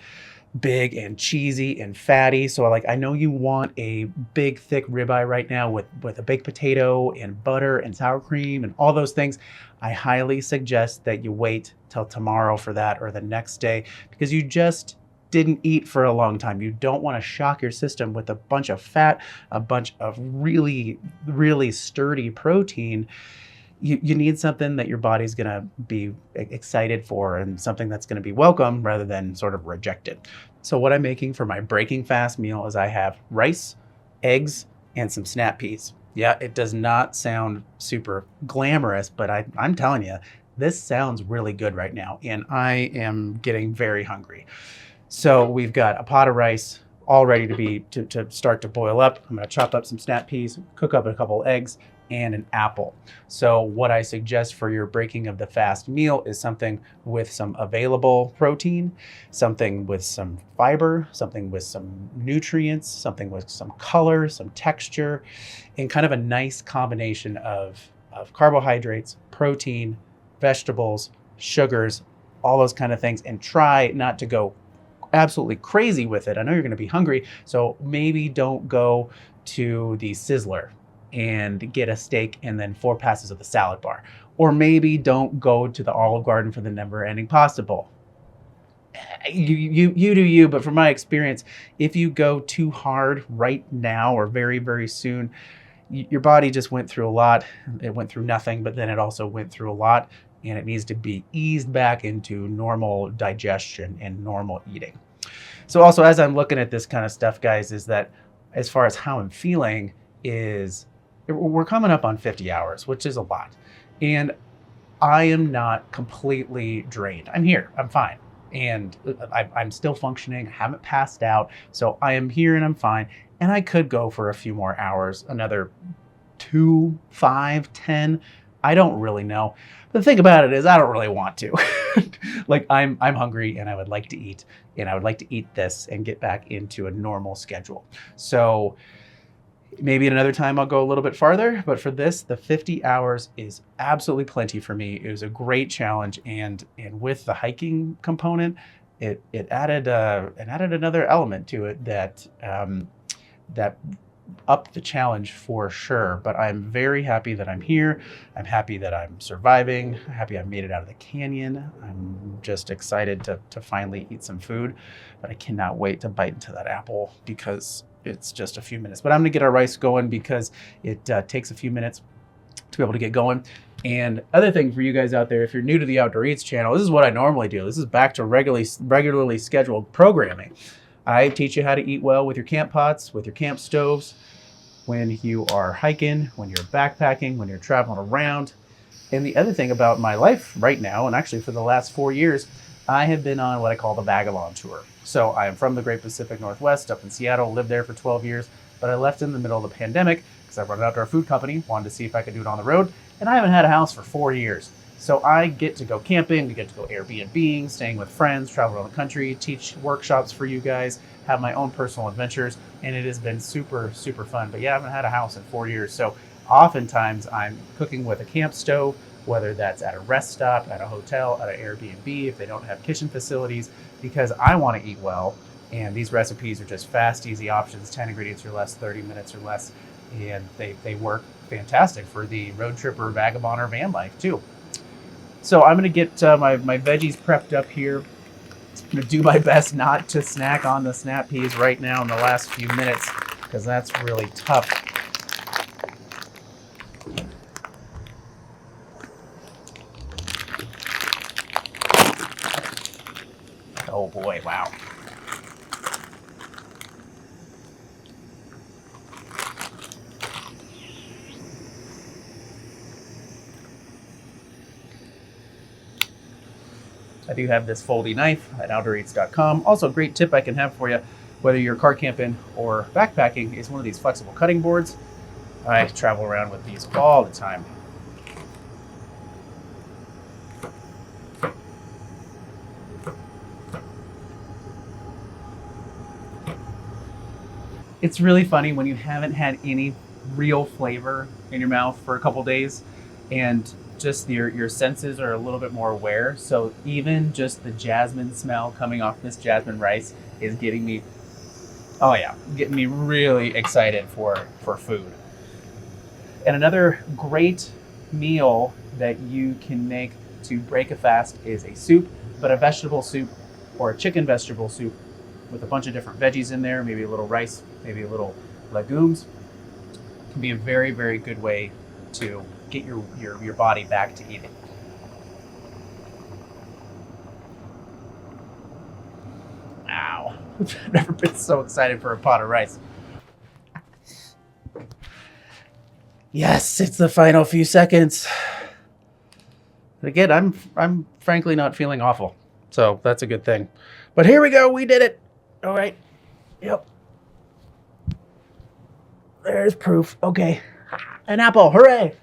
[SPEAKER 1] big and cheesy and fatty. So like, I know you want a big thick ribeye right now with a baked potato and butter and sour cream and all those things. I highly suggest that you wait till tomorrow for that or the next day, because you just didn't eat for a long time. You don't want to shock your system with a bunch of fat, a bunch of really sturdy protein. You need something that your body's going to be excited for and something that's going to be welcome rather than sort of rejected. So what I'm making for my breaking fast meal is I have rice, eggs, and some snap peas. Yeah, it does not sound super glamorous, but I'm telling you, this sounds really good right now, and I am getting very hungry. So we've got a pot of rice all ready to start to boil up. I'm going to chop up some snap peas, cook up a couple eggs, and an apple. So what I suggest for your breaking of the fast meal is something with some available protein, something with some fiber, something with some nutrients, something with some color, some texture, and kind of a nice combination of carbohydrates, protein, vegetables, sugars, all those kind of things, and try not to go absolutely crazy with it. I know you're going to be hungry, so maybe don't go to the Sizzler and get a steak and then 4 passes of the salad bar. Or maybe don't go to the Olive Garden for the never-ending pasta bowl. You do you, but from my experience, if you go too hard right now or very soon, your body just went through a lot. It went through nothing, but then it also went through a lot, and it needs to be eased back into normal digestion and normal eating. So also, as I'm looking at this kind of stuff, guys, is that as far as how I'm feeling is, we're coming up on 50 hours, which is a lot. And I am not completely drained. I'm here, I'm fine. And I'm still functioning, I haven't passed out. So I am here and I'm fine. And I could go for a few more hours, another 2, 5, 10. I don't really know. The thing about it is I don't really want to. Like I'm hungry and I would like to eat, and I would like to eat this and get back into a normal schedule. So maybe another time I'll go a little bit farther, but for this, the 50 hours is absolutely plenty for me. It was a great challenge, and with the hiking component, it added another element to it that upped the challenge for sure. But I'm very happy that I'm here. I'm happy that I'm surviving. I'm happy I made it out of the canyon. I'm just excited to finally eat some food, but I cannot wait to bite into that apple because it's just a few minutes. But I'm gonna get our rice going because it takes a few minutes. to be able to get going. And other thing for you guys out there, if you're new to the Outdoor Eats channel, this is what I normally do. This is back to regularly scheduled programming. I teach you how to eat well with your camp pots, with your camp stoves, when you are hiking, when you're backpacking, when you're traveling around. And the other thing about my life right now, and actually for the last 4 years, I have been on what I call the Vagabond Tour. So I am from the Great Pacific Northwest, up in Seattle, lived there for 12 years, but I left in the middle of the pandemic because I run an outdoor food company, wanted to see if I could do it on the road, and I haven't had a house for 4 years. So I get to go camping, I get to go Airbnb, staying with friends, travel around the country, teach workshops for you guys, have my own personal adventures, and it has been super, super fun. But yeah, I haven't had a house in 4 years. So oftentimes I'm cooking with a camp stove, whether that's at a rest stop, at a hotel, at an Airbnb, if they don't have kitchen facilities, because I want to eat well. And these recipes are just fast, easy options, 10 ingredients or less, 30 minutes or less. And they work fantastic for the road trip or vagabond or van life too. So I'm going to get my veggies prepped up here. I'm going to do my best not to snack on the snap peas right now in the last few minutes, because that's really tough. Oh boy, wow. I do have this foldy knife at outdooreats.com. Also, a great tip I can have for you, whether you're car camping or backpacking, is one of these flexible cutting boards. I travel around with these all the time. It's really funny when you haven't had any real flavor in your mouth for a couple days, and just your senses are a little bit more aware. So even just the jasmine smell coming off this jasmine rice is getting me, oh yeah, getting me really excited for food. And another great meal that you can make to break a fast is a soup, but a vegetable soup or a chicken vegetable soup with a bunch of different veggies in there, maybe a little rice, maybe a little legumes. Can be a very, very good way to get your body back to eating. Ow. I've never been so excited for a pot of rice. Yes, it's the final few seconds. But again, I'm frankly not feeling awful, so that's a good thing. But here we go, we did it. All right. Yep. There's proof. Okay. An apple, hooray.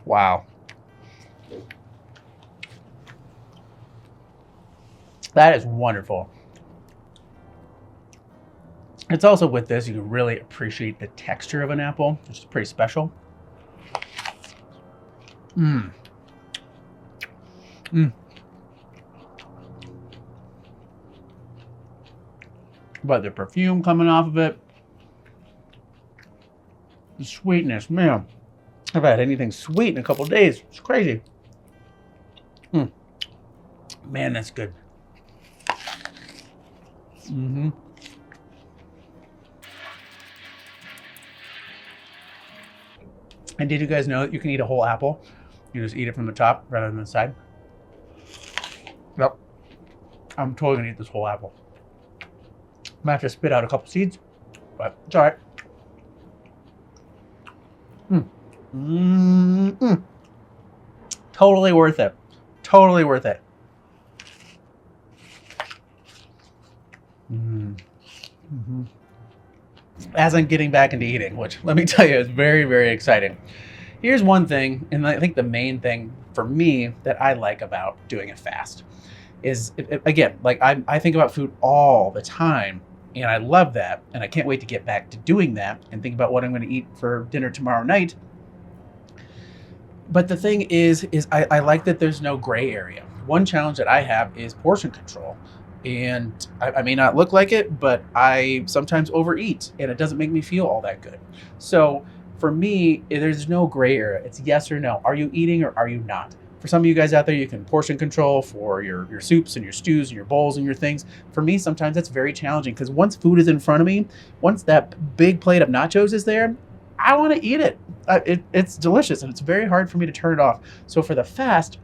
[SPEAKER 1] Wow. That is wonderful. It's also with this, you can really appreciate the texture of an apple, which is pretty special. But the perfume coming off of it, the sweetness, man. I've had anything sweet in a couple days. It's crazy. Man, that's good. And did you guys know that you can eat a whole apple? You just eat it from the top rather than the side. Yep. I'm totally gonna eat this whole apple. I might have to spit out a couple seeds, but it's all right. Totally worth it. Totally worth it. As I'm getting back into eating, which let me tell you is very, very exciting. Here's one thing, and I think the main thing for me that I like about doing a fast is, again, like I think about food all the time, and I love that, and I can't wait to get back to doing that and think about what I'm going to eat for dinner tomorrow night. But the thing is I like that there's no gray area. One challenge that I have is portion control. And I may not look like it, but I sometimes overeat, and it doesn't make me feel all that good. So for me, there's no gray area. It's yes or no. Are you eating or are you not? For some of you guys out there, you can portion control for your soups and your stews and your bowls and your things. For me, sometimes that's very challenging because once food is in front of me, once that big plate of nachos is there, I want to eat it. It's delicious and it's very hard for me to turn it off. So for the fast,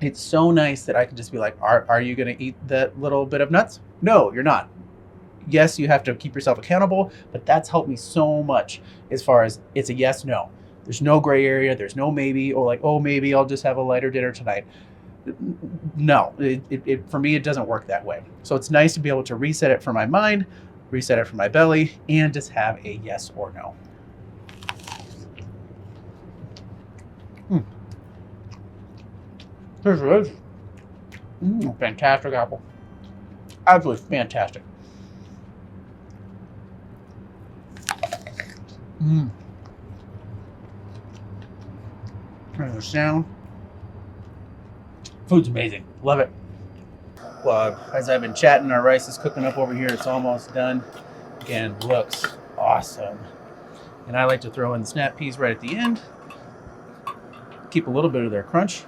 [SPEAKER 1] it's so nice that I can just be like, are you going to eat that little bit of nuts? No, you're not. Yes, you have to keep yourself accountable, but that's helped me so much as far as it's a yes, no. There's no gray area. There's no maybe, or like, oh, maybe I'll just have a lighter dinner tonight. No, for me, it doesn't work that way. So it's nice to be able to reset it for my mind, reset it for my belly, and just have a yes or no. This is fantastic apple. Absolutely fantastic. And the sound. Food's amazing. Love it. Well, as I've been chatting, our rice is cooking up over here. It's almost done. Again, looks awesome. And I like to throw in the snap peas right at the end. Keep a little bit of their crunch.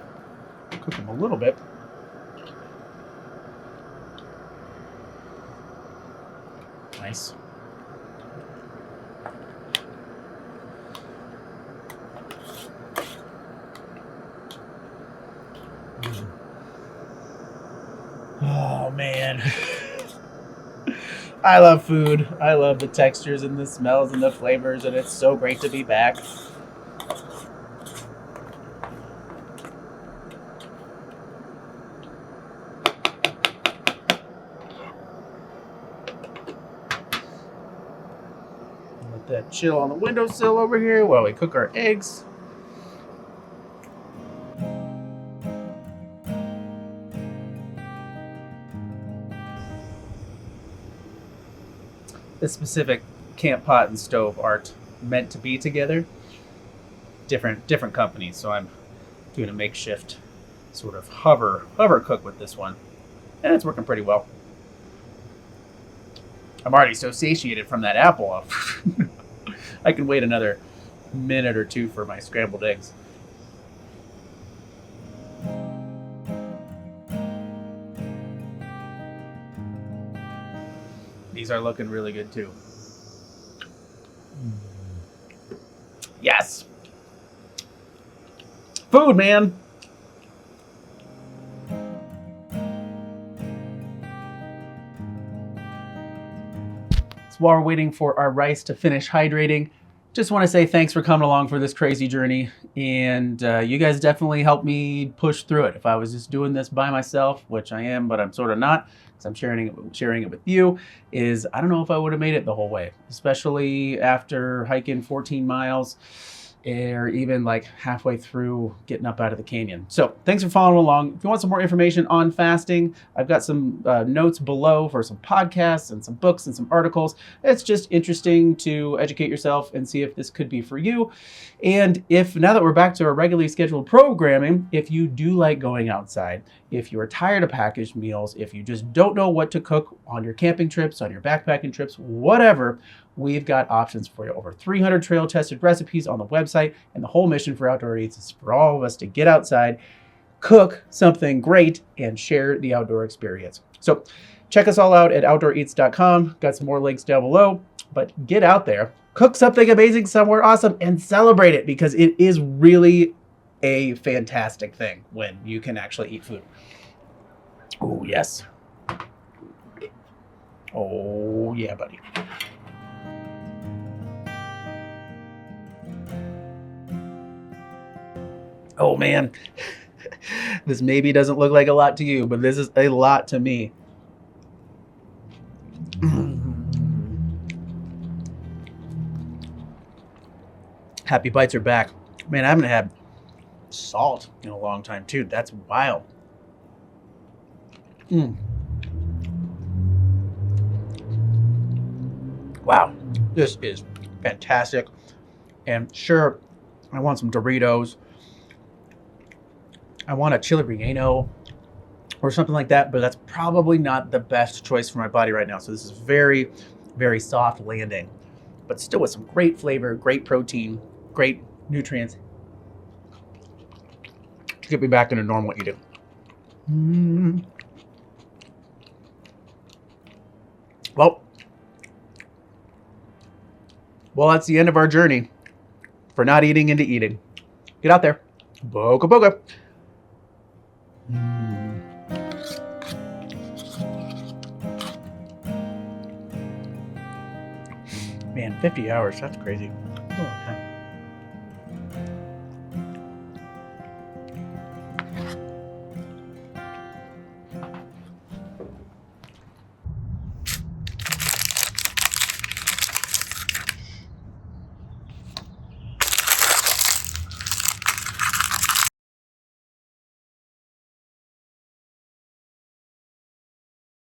[SPEAKER 1] Cook them a little bit. Nice. Oh man. I love food. I love the textures and the smells and the flavors, and it's so great to be back. Let that chill on the windowsill over here while we cook our eggs. This specific camp pot and stove aren't meant to be together. Different companies, so I'm doing a makeshift sort of hover cook with this one, and it's working pretty well. I'm already so satiated from that apple. I can wait another minute or two for my scrambled eggs. These are looking really good too. Yes! Food, man! So while we're waiting for our rice to finish hydrating, just want to say thanks for coming along for this crazy journey. And you guys definitely helped me push through it. If I was just doing this by myself, which I am, but I'm sort of not, because I'm sharing it with you, I don't know if I would have made it the whole way, especially after hiking 14 miles or even like halfway through getting up out of the canyon. So thanks for following along. If you want some more information on fasting, I've got some notes below for some podcasts and some books and some articles. It's just interesting to educate yourself and see if this could be for you. And if now that we're back to our regularly scheduled programming, if you do like going outside, if you are tired of packaged meals, if you just don't know what to cook on your camping trips, on your backpacking trips, whatever, we've got options for you. Over 300 trail tested recipes on the website, and the whole mission for Outdoor Eats is for all of us to get outside, cook something great, and share the outdoor experience. So check us all out at outdooreats.com. Got some more links down below, but get out there, cook something amazing somewhere awesome, and celebrate it, because it is really a fantastic thing when you can actually eat food. Oh, yes. Oh, yeah, buddy. Oh man, this maybe doesn't look like a lot to you, but this is a lot to me. Happy bites are back. Man, I haven't had salt in a long time too. That's wild. Wow, this is fantastic. And sure, I want some Doritos. I want a chili relleno or something like that, but that's probably not the best choice for my body right now. So this is very, very soft landing, but still with some great flavor, great protein, great nutrients. get me back into normal eating. Well, that's the end of our journey for not eating into eating. Get out there. Boca boca. Man, 50 hours, that's crazy. That's a long time.